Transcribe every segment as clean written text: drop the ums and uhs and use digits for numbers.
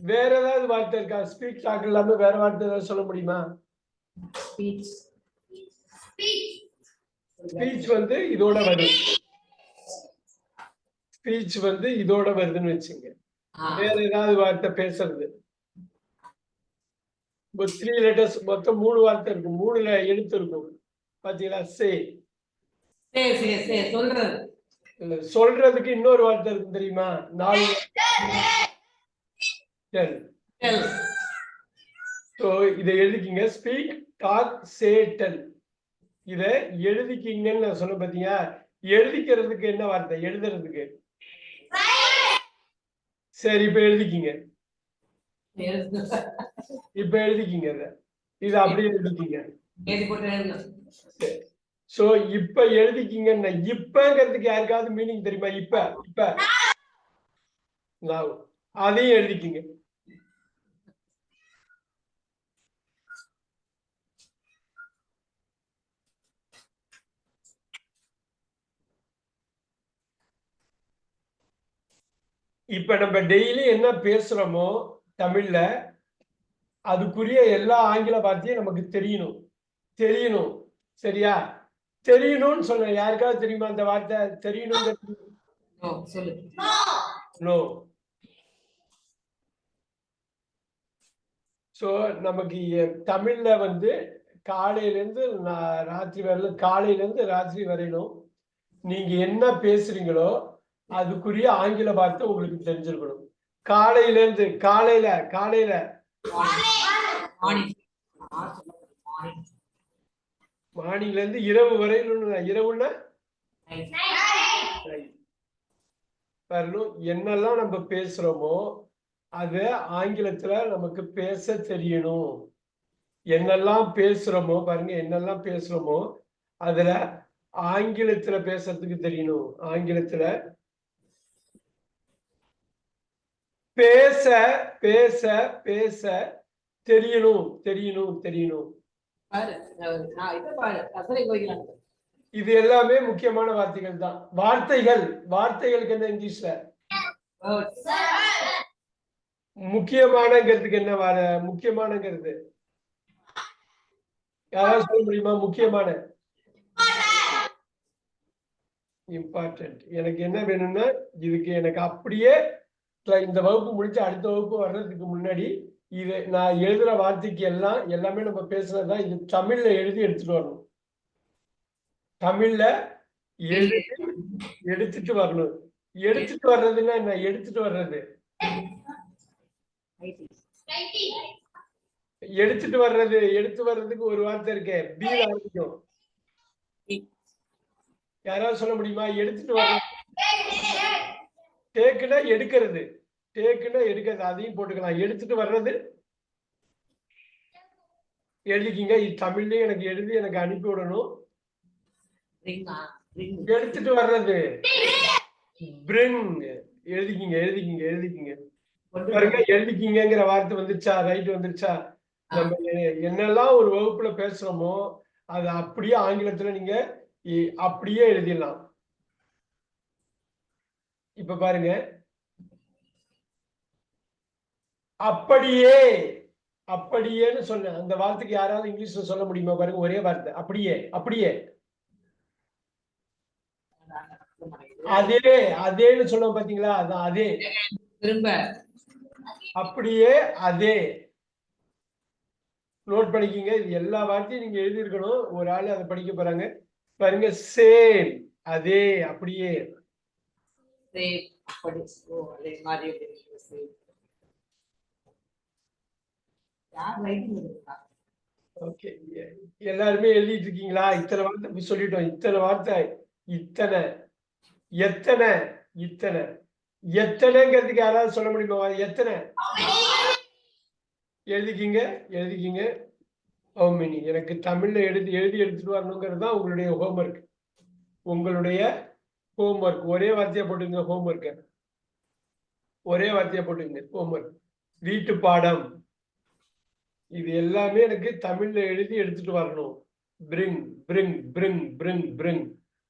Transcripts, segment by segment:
வேற ஏதாவது வார்த்தை இருக்கா? ஸ்பீக் டாக் இல்லாம வேற வார்த்தை ஏதாவது சொல்ல முடியுமா? ஸ்பீச் ஸ்பீச் வந்து இதோட வருது. ஸ்பீச் வந்து இதோட வருதுன்னு வச்சுங்க. வேற ஏதாவது வார்த்தை பேசுறது. 3 letters மொத்தம் 3 வார்த்தை இருக்கும். 3 எழுத்து இருக்கும். பாத்தீங்களா? சே சொல்றது. சொல்றதுக்கு இன்னொரு வார்த்தை இருக்கு தெரியுமா? 4 டெல். சோ இதை எழுதிக்கிங்க. ஸ்பீக் டாக் சே டெல். இத எழுதிக்கிங்கன்னு நான் சொன்ன பாத்தீங்க. எழுதிக்கிறதுக்கு என்ன வார்த்தை? எழுதுறதுக்கு சரி இப்ப எழுதிக்கிங்க. இப்ப எழுதிக்கிங்க. இத அப்படியே எழுதிக்கிங்க. சோ இப்ப எழுதிக்கிங்கன்னா இப்பங்கிறதுக்கு யாருக்காவது மீனிங் தெரியுமா? இப்ப அதையும் எழுதிக்கிங்க. இப்ப நம்ம டெய்லி என்ன பேசுறோமோ தமிழ்ல அதுக்குரிய எல்லா ஆங்கில வார்த்தையும் நமக்கு தெரியணும். சரியா? தெரியணும்னு சொன்ன யாருக்காவது தெரியுமா அந்த வார்த்தை? தெரியணும். நோ. சோ நமக்கு தமிழ்ல வந்து காலையில இருந்து ராத்திரி வரையிலும், காலையில இருந்து ராத்திரி வரையிலும் நீங்க என்ன பேசுறீங்களோ அதுக்குரிய ஆங்கில வார்த்தை உங்களுக்கு தெரிஞ்சிருக்கணும். காலையில இருந்து காலையில மார்னிங்ல இருந்து இரவு வரையிலும், இரவுன்னா வரணும். என்னெல்லாம் நம்ம பேசுறோமோ அது ஆங்கிலத்துல நமக்கு பேச தெரியணும். என்னெல்லாம் பேசுறோமோ பாருங்க, என்னெல்லாம் பேசுறோமோ அதுல ஆங்கிலத்துல பேசுறதுக்கு தெரியணும். ஆங்கிலத்துல பேச பேச பேச தெரியணும். இது எல்லாமே முக்கியமான வார்த்தைகள் தான். வார்த்தைகளுக்கு என்ன இங்கிலீஷ்ல? முக்கியமானங்கிறதுக்கு என்ன முக்கியமானங்கிறது யாராவது சொல்ல முடியுமா? முக்கியமான இம்பார்ட்டன்ட். எனக்கு என்ன வேணும்னா இதுக்கு எனக்கு அப்படியே இந்த வகுப்பு முடிச்சு அடுத்த வகுப்பு வர்றதுக்கு முன்னாடி இது நான் எழுதுற வார்த்தைக்கு எல்லாமே நம்ம பேசுனதுதான். இது தமிழ்ல எழுதி எடுத்துட்டு வரணும். தமிழ்ல எழுதி எடுத்துட்டு வரணும். எடுத்துட்டு வர்றதுன்னா என்ன? எடுத்துட்டு வர்றது எடுத்து வர்றதுக்கு ஒரு வார்த்தை இருக்கு. பி ஆரம்பிக்கும். யாராவது சொல்ல முடியுமா? எடுத்துட்டு வர்றது. டேக்குனா எடுக்கிறது. அதையும் போட்டுக்கலாம். எடுத்துட்டு வர்றது எழுதிக்கிங்க. தமிழ்லயே எனக்கு எழுதி எனக்கு அனுப்பி விடணும். எடுத்துட்டு வர்றது பிரிங். எழுதிக்கிங்க. எழுதிக்கிங்கிற வார்த்தை வந்துருச்சா? ரைட் வந்துருச்சா? நம்ம என்னெல்லாம் ஒரு வகுப்புல பேசுறோமோ அது அப்படியே ஆங்கிலத்துல நீங்க அப்படியே எழுதிடலாம். இப்ப பாருங்க, அப்படியேன்னு சொன்ன அந்த வார்த்தைக்கு யாராவது இங்கிலீஷ்ல சொல்ல முடியுமா? பாருங்க, ஒரே வார்த்தை அப்படியே. அதேன்னு சொல்லுவோம் பாத்தீங்களா? அதான் அதே. திரும்ப அப்படியே அதே. நோட் பண்ணிக்கிங்க. இது எல்லா வார்த்தையும் நீங்க எழுதி இருக்கணும். ஒரு ஆளு அதை படிக்க போறாங்க. பாருங்க, சேம் அதே அப்படியே. ஓகே, எல்லாருமே எழுதிட்டு இருக்கீங்களா? இத்தனை வார்த்தை சொல்லிட்டோம். இத்தனை வார்த்தை, இத்தனை, எத்தனை, இத்தனை, எத்தனைங்கிறதுக்கு யாராவது சொல்ல முடியுமா? எத்தனை எழுதிக்கிங்க. How many. எனக்கு தமிழ்ல எழுதி எடுத்துட்டு வரணுங்கிறது தான் உங்களுடைய ஹோம்ஒர்க். ஒரே வார்த்தையா போட்டுங்க. ஹோம்ஒர்க். வீட்டு பாடம். இது எல்லாமே எனக்கு தமிழ்ல எழுதி எடுத்துட்டு வரணும். பிரிங்.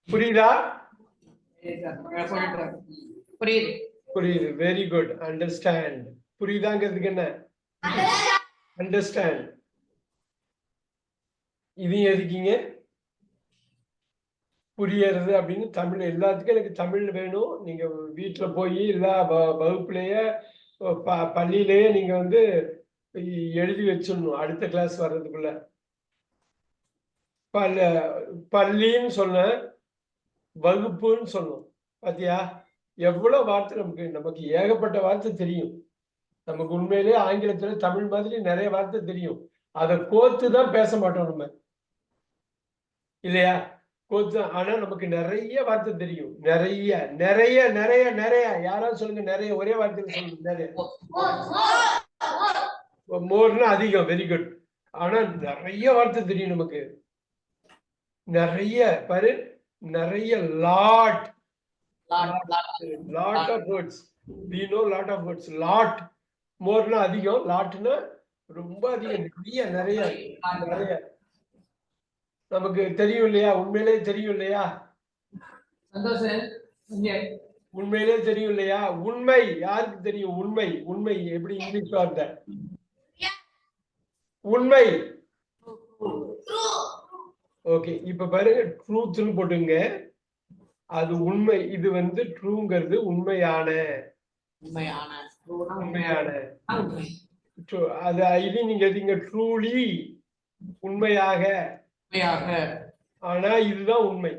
புரியுதா? புரியுது. Very good. அண்டர்ஸ்டாண்ட். புரியுதாங்கிறதுக்கு என்ன? அண்டர்ஸ்டாண்ட். இதையும் எதுக்கீங்க? புரியறது அப்படின்னு தமிழ் எல்லாத்துக்கும் எனக்கு தமிழ் வேணும். நீங்க வீட்டுல போய் இல்ல வகுப்புலயே பள்ளியிலேயே நீங்க வந்து எழுதி வச்சிடணும் அடுத்த கிளாஸ் வர்றதுக்குள்ள. பள்ளின்னு சொன்ன வகுப்புன்னு சொல்லணும். பாத்தியா எவ்வளவு வார்த்தை நமக்கு ஏகப்பட்ட வார்த்தை தெரியும். நமக்கு உண்மையிலேயே ஆங்கிலத்துல தமிழ் மாதிரி நிறைய வார்த்தை தெரியும். அதை கோத்துதான் பேச மாட்டோம் நம்ம, இல்லையா? கோத்து. ஆனா நமக்கு நிறைய வார்த்தை தெரியும். நிறைய நிறைய நிறைய நிறைய. யாராவது சொல்லுங்க நிறைய. ஒரே வார்த்தையில சொல்லுங்க நிறைய. மோர்னா அதிகம். Very good. ஆனா நிறைய வார்த்தை தெரியும் நமக்கு. நிறைய பாரு, நிறைய lot of words. we know lot of words. Lot மோர்னா அதிகம், லாட்னா ரொம்ப அதிகம். நிறைய நிறைய நிறைய நமக்கு தெரியும் இல்லையா? உண்மையிலே தெரியும் இல்லையா? உண்மையிலே தெரியும் இல்லையா? உண்மை யாருக்கு தெரியும்? உண்மை. உண்மை எப்படி இங்கிலீஷ் வார்த்தை? உண்மை. ஓகே, இப்ப பாருங்க, ட்ரூத்னு போட்டுங்க. அது உண்மை. இது வந்து ட்ரூங்கிறது உண்மையான. உண்மையான. அது இது நீங்க எதுங்க? ட்ரூலி, உண்மையாக. ஆனா இதுதான் உண்மை.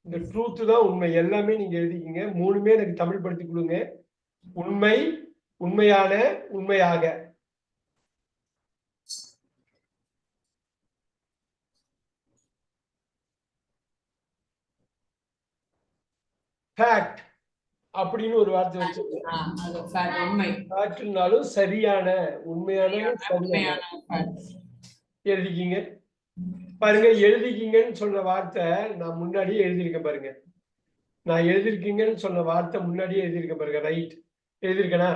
இந்த ட்ரூத் தான் உண்மை. எல்லாமே நீங்க எழுதிக்கிங்க. மூணுமே எனக்கு தமிழ் படுத்தி கொடுங்க. உண்மை, உண்மையான, உண்மையாக. ஃபேக்ட் அப்படின்னு ஒரு வார்த்தை வச்சிருக்கோம். சரியான, உண்மையான, சரியான எழுதிக்கிங்க. பாருங்க, எழுதிக்கிங்கன்னு சொன்ன வார்த்தை நான் முன்னாடியே எழுதியிருக்கேன் பாருங்க. நான் எழுதிருக்கீங்கன்னு சொன்ன வார்த்தை முன்னாடியே எழுதியிருக்கேன் பாருங்க. ரைட் எழுதியிருக்கேனா?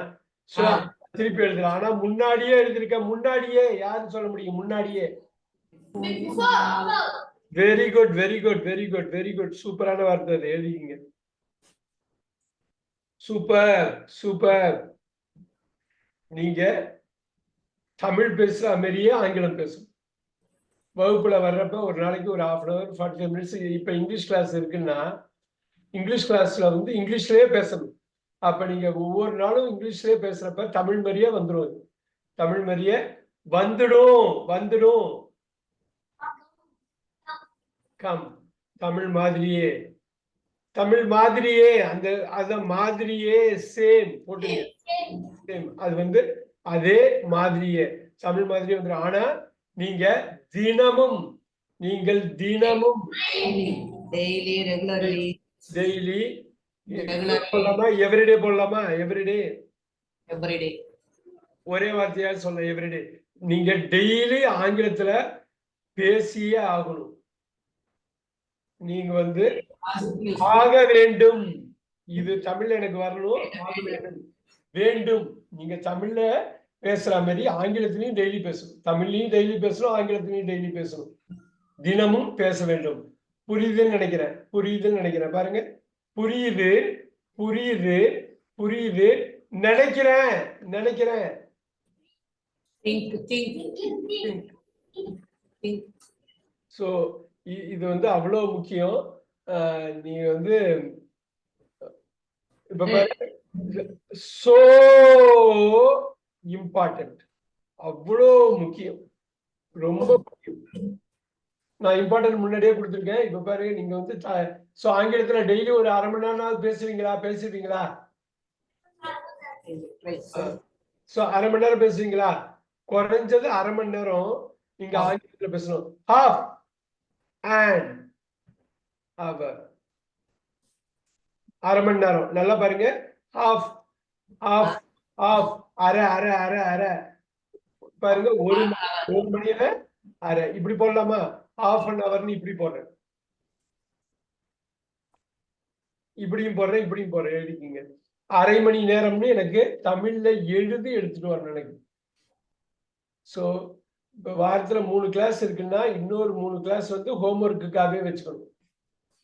திருப்பி எழுதுறேன். ஆனா முன்னாடியே எழுதியிருக்கேன். முன்னாடியே யாருன்னு சொல்ல முடியும்? முன்னாடியே. Very good, very good, very good, very good. சூப்பரான வார்த்தை. அதை எழுதிக்கிங்க. Super super. நீங்க தமிழ் பேசுற மாதிரியே ஆங்கிலம் பேசும். வகுப்புல வர்றப்ப ஒரு நாளைக்கு ஒரு 1/2 hour 45 minutes. இப்ப இங்கிலீஷ் கிளாஸ் இருக்குன்னா இங்கிலீஷ் கிளாஸ்ல வந்து இங்கிலீஷ்லயே பேசணும். அப்ப நீங்க ஒவ்வொரு நாளும் இங்கிலீஷ்லயே பேசுறப்ப தமிழ் மாதிரியே வந்துடும். தமிழ் மாதிரியே வந்துடும். வந்துடும். கம். தமிழ் மாதிரியே. தமிழ் மாதிரியே. அந்த அத மாதிரியே சேம் போட்டுங்க. சேம். அது வந்து அதே மாதிரியே தமிழ் மாதிரியே வந்துடும். ஆனா நீங்க தினமும், நீங்கள் தினமும் டெய்லி போடலாமா? எவ்ரிடே போடலாமா? எவ்ரிடே ஒரே வார்த்தையா சொல்ல. எவ்ரிடே. நீங்க டெய்லி ஆங்கிலத்துல பேசியே ஆகணும். நீங்க வந்து ஆக வேண்டும். இது தமிழ் எனக்கு வரணும். ஆக வேண்டும். வேண்டும். நீங்க தமிழ்ல பேசுற மாதிரி ஆங்கிலத்திலையும் டெய்லி பேசணும். தமிழ்லையும் டெய்லி பேசணும், ஆங்கிலத்திலையும் டெய்லி பேசணும். தினமும் பேச வேண்டும். புரியுதுன்னு நினைக்கிறேன். புரியுதுன்னு நினைக்கிறேன். பாருங்க, புரியுது, புரியுது, புரியுது, நினைக்கிறேன், நினைக்கிறேன். சோ இது வந்து அவ்வளவு முக்கியம். நீங்க வந்து இப்ப சோ இம்பார்ட்டன்ட். அவ்வளோ முக்கியம். ரொம்ப முக்கியம். நான் இம்பார்ட்டன்ட் முன்னாடியே கொடுத்துருக்கேன். இப்ப பாருங்க, நீங்க வந்து சோ ஆங்கிலத்துல டெய்லி ஒரு 1/2 மணி நேரம் பேசுவீங்களா? பேசுவீங்களா? சோ 1/2 மணி நேரம் பேசுவீங்களா? குறைஞ்சது 1/2 மணி நேரம் நீங்க ஆங்கிலத்துல பேசணும். half and hour. 1/2 மணி நேரம். நல்லா பாருங்க. half half half அரை அரை அரை அரை. பாருங்க, ஒரு மணியில அரை. இப்படி போடலாமா? half an hourன்னு இப்படி போடுறேன். இப்படியும் போடுறேன், இப்படியும் போடுறேன். எழுதிக்கிங்க. அரை மணி நேரம்னு எனக்கு தமிழ்ல எழுதி எடுத்துட்டு வரணும் எனக்கு. சோ இப்ப வாரத்துல 3 கிளாஸ் இருக்குன்னா இன்னொரு 3 கிளாஸ் வந்து ஹோம்ஒர்க்குக்காகவே வச்சுக்கணும்.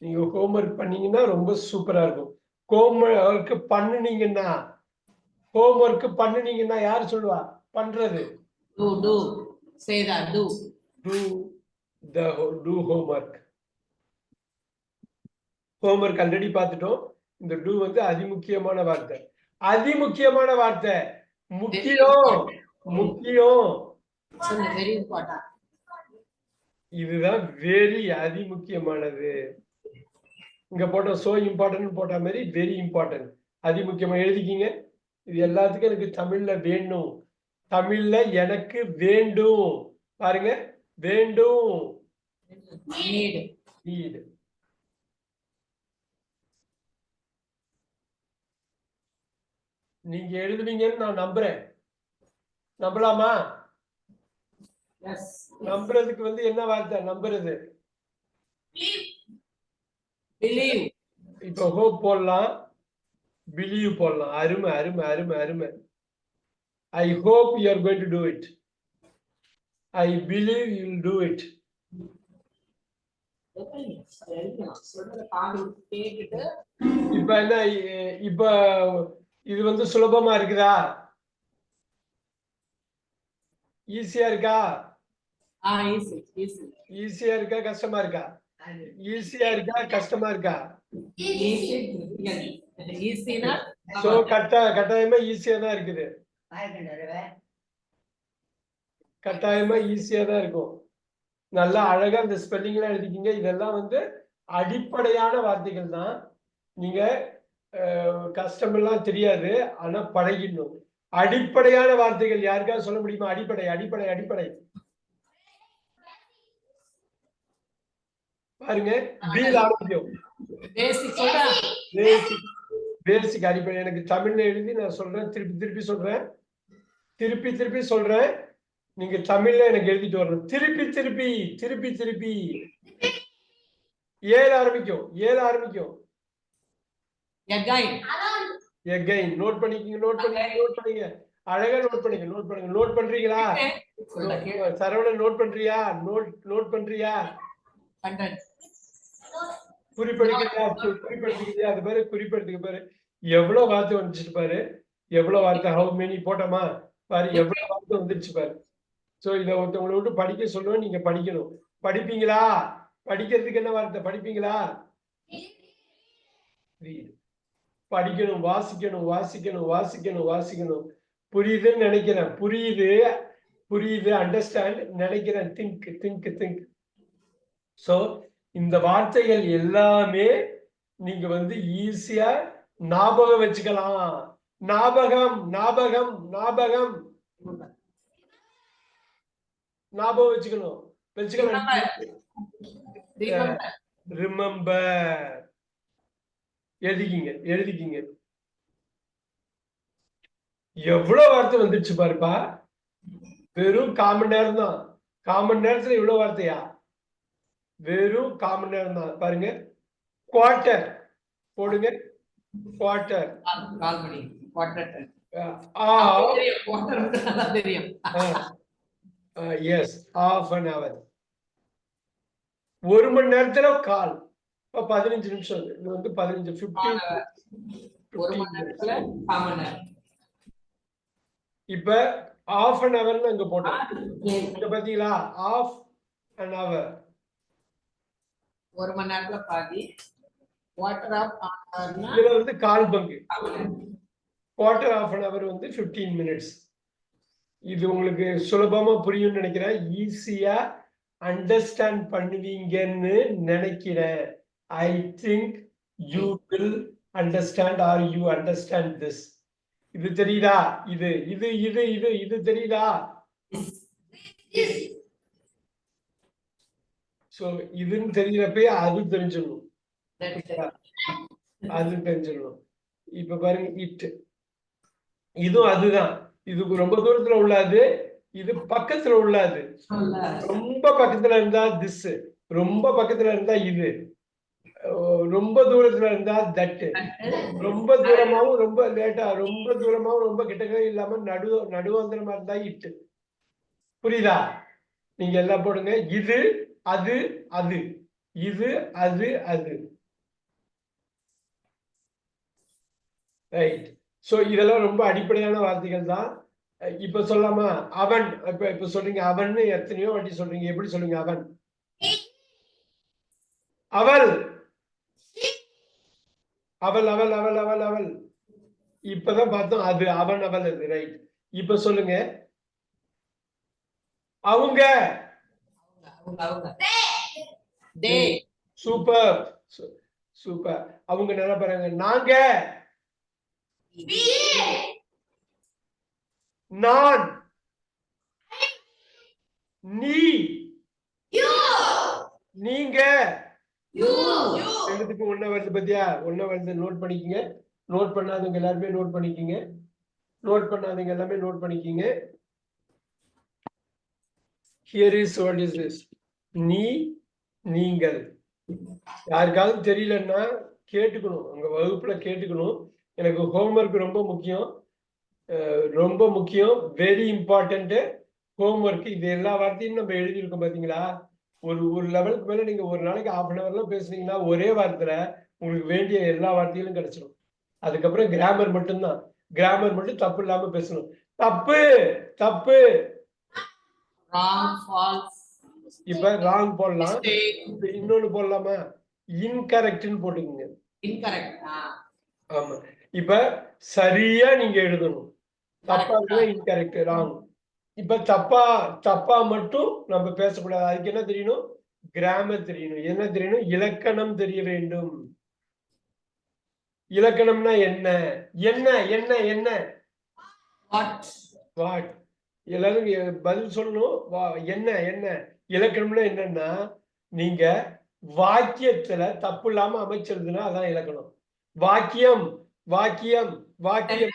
நீங்க ஹோம்ஒர்க் பண்ணீங்கன்னா ரொம்ப சூப்பரா இருக்கும். ஹோம்ஒர்க் பண்ணுனீங்கன்னா ஹோம்ஒர்க் பண்ணுனீங்கன்னா யாரு சொல்லுவா? பண்றது. Do. Say that, do. Do homework. Homework already பார்த்துட்டோம். இந்த டூ வந்து அதிமுக்கியமான வார்த்தை. அதிமுக்கியமான வார்த்தை. முக்கியம். முக்கியம். Very important. இதுதான் வெரி அதிமுக்கியமானது. இங்க போட்ட சோ இம்பார்ட்டன்ட் போட்ட மாதிரி வெரி இம்பார்ட்டன்ட். அதிமுக்கியமா எழுதிக்கிங்க. இது எல்லாத்துக்கும் எனக்கு தமிழ்ல வேணும். தமிழ்ல எனக்கு வேண்டும். பாருங்க, வேண்டும். Need. நீங்க எழுதுவீங்கன்னு நான் நம்புறேன். நம்பலாமா? Yes. நம்புறதுக்கு வந்து என்ன வார்த்தை? நம்புறது. Believe. இப்ப ஹோப் போடலாம், பிலீவ் போடலாம். அருமை அருமை அருமை அருமை. I hope you are going to do it. I believe you will do it. இப்ப என்ன, இப்ப இது வந்து சுலபமா இருக்குதா? ஈஸியா இருக்கா? ஈஸியா இருக்கா கஷ்டமா இருக்கா? ஈஸியா இருக்கா கஷ்டமா இருக்கா? சோ கட்டாயமா ஈஸியா தான் இருக்குது. கட்டாயமா ஈஸியா தான் இருக்கும். நல்லா அழகா இந்த ஸ்பெல்லிங் எல்லாம் எழுதிக்கிங்க. இதெல்லாம் வந்து அடிப்படையான வார்த்தைகள் தான். நீங்க கஷ்டமெல்லாம் தெரியாது, ஆனா பழகிடணும். அடிப்படையான வார்த்தைகள் யாருக்காவது சொல்ல முடியுமா? அடிப்படை அடிப்படை அடிப்படை பாருங்க. பீல் ஆரம்பிக்கும். பேசிக் அடிப்படை. எனக்கு தமிழ்ல எழுதி நான் சொல்றேன், திருப்பி திருப்பி சொல்றேன், திருப்பி திருப்பி சொல்றேன். நீங்க தமிழ்ல எனக்கு எழுதிட்டு வரணும். திருப்பி திருப்பி திருப்பி திருப்பி. ஏழு ஆரம்பிக்கும். ஏழு ஆரம்பிக்கும். எகைன். நோட் பண்ணிக்கங்க, நோட் பண்ணிக்கங்க, நோட் பண்ணிக்கங்க. அழகா நோட் பண்ணிக்க, நோட் பண்ணுங்க. நோட் பண்றீங்களா? சரவணன் நோட் பண்றியா? நோட் பண்றியா? குறிப்பெடுக்கிறியா? குறிப்பெடுத்துக்கிறியா? அது பாரு, குறிப்பெடுத்துக்க பாரு. எவ்வளவு வார்த்தை வந்துச்சு பாரு. எவ்வளவு வார்த்தை. ஹவு மெனி போட்டோமா பாரு. எவ்வளவு வார்த்தை வந்துருச்சு பாரு. சோ இத ஒருத்தவங்களை விட்டு படிக்க சொல்லுவேன், நீங்க படிக்கணும். படிப்பீங்களா? படிக்கிறதுக்கு என்ன வார்த்தை? படிப்பீங்களா? படிக்கணும், வாசிக்கணும், வாசிக்கணும், வாசிக்கணும், வாசிக்கணும். புரியுதுன்னு நினைக்கிறேன். புரியுது, புரியுது. அண்டர்ஸ்டாண்ட் நினைக்கிறேன். Think think think. சோ இந்த வார்த்தைகள் எல்லாமே நீங்க வந்து ஈஸியா ஞாபகம் வச்சுக்கலாம். ஞாபகம் ஞாபகம் ஞாபகம் ஞாபகம் வச்சுக்கணும். ரிமெம்பர். எழுதிக்கிங்க, எழுதிக்கிங்க. எவ்வளவு வார்த்தை வந்துருச்சு பாருப்பா. வெறும் காமன் நேரம் தான். காமன் நேரத்துல இவ்வளவு வார்த்தையா? வெறும் காமன் நேரம் தான். பாருங்க, குவார்டர் போடுங்க. Quarter. Yes, half an hour. ஒரு மணி நேரத்துல கால். 15 நிமிஷம். இது வந்து 15 15. இப்ப half an hour அங்க போட்டோம். இங்க பாத்தீங்களா? half an hour. ஒரு மணி நேரத்துல பாதி. குவார்டர் ஆஃப் hour இதுல வந்து கால் பங்கு. குவார்டர் ஆஃப் an hour வந்து 15 minutes. இது உங்களுக்கு சுலபமா புரியும்னு நினைக்கிறேன். ஈஸியா அண்டர்ஸ்டாண்ட் பண்ணுவீங்கன்னு நினைக்கிறேன். I think you will understand or you understand this. இது தெரியுதா? இது இது இது இது இது தெரியுதா? சோ இதுன்னு தெரியறப்பே அது தெரிஞ்சிடணும். அது தெரிஞ்சிடணும். இப்ப பாருங்க, இட். இதுவும் அதுதான். இது ரொம்ப தூரத்துல உள்ளது, இது பக்கத்துல உள்ளது. ரொம்ப பக்கத்துல இருந்தா திஸ், ரொம்ப பக்கத்துல இருந்தா இது, ரொம்ப தூரத்துல இருந்தா தட், ரொம்ப தூரமாவும் ரொம்ப லேட்டா, ரொம்ப தூரமாவும் ரொம்ப கிட்டக்க இல்லாம நடுவாந்திரமா இருந்தா இட்டு. புரியுதா? நீங்க எல்லாம் போடுங்க. இது அது அது, இது அது அது. ரைட். சோ இதெல்லாம் ரொம்ப அடிப்படையான வார்த்தைகள் தான். இப்ப சொல்லாமா? அவன். இப்ப சொல்றீங்க அவன்னு எத்தனையோ வாட்டி சொல்றீங்க. எப்படி சொல்றீங்க அவன்? அவள். அவள் அவள் அவள் அவள் அவள். இப்பதான் பார்த்தோம் அது அவன் அவள் அது ரைட். இப்ப சொல்லுங்க அவங்க. அவங்க. They. Super super. அவங்க நல்லா பாருங்க. நாங்க. நான். நீ. நீங்க. ரெண்டுத்துக்கும் ஒண்ணா வருது பத்தியா? ஒண்ணா வருது. நோட் பண்ணிக்கங்க. நோட் பண்ணாதவங்க எல்லாருமே நோட் பண்ணிக்கங்க. நோட் பண்ணாதவங்க எல்லாமே நோட் பண்ணிக்கங்க. Here is what is this? நீ, நீங்கள். யாருக்காவது தெரியலன்னா கேட்டுக்கணும். உங்க வகுப்புல கேட்டுக்கணும். எனக்கு ஹோம்ஒர்க் ரொம்ப முக்கியம். ரொம்ப முக்கியம். Very important homework. இது எல்லா வார்த்தையும் நம்ம எழுதியிருக்கோம் பாத்தீங்களா? ஒரு லெவலுக்கு மேல நீங்க ஒரு நாளைக்கு 1/2 hour எல்லாம் பேசுனீங்கன்னா ஒரே வார்த்தையில உங்களுக்கு வேண்டிய எல்லா வார்த்தைகளும் கிடைச்சிடும். அதுக்கப்புறம் கிராமர் மட்டும்தான். கிராமர் மட்டும் தப்பு இல்லாம பேசணும். தப்பு தப்பு. Wrong, false. இப்ப ராங் போடலாம். Mistake. இன்னொன்னு போடலாமா? இன்கரெக்ட்னு போட்டுக்கோங்க. Incorrect. ஆமா. இப்ப சரியா நீங்க எழுதணும். தப்பா இருந்தா இன்கரெக்ட் ராங். இப்ப தப்பா மட்டும் நம்ம பேசக்கூடாது. அதுக்கு என்ன தெரியணும்? கிராமர் தெரியணும். என்ன தெரியணும்? இலக்கணம் தெரிய வேண்டும். இலக்கணம்னா என்ன? என்ன என்ன என்ன? What? வாட். எல்லாரும் பதில் சொல்லணும். என்ன என்ன? இலக்கணம்னா என்னன்னா நீங்க வாக்கியத்துல தப்பு இல்லாம அமைச்சிருதுன்னா அதான் இலக்கணம். வாக்கியம் வாக்கியம் வாக்கியம்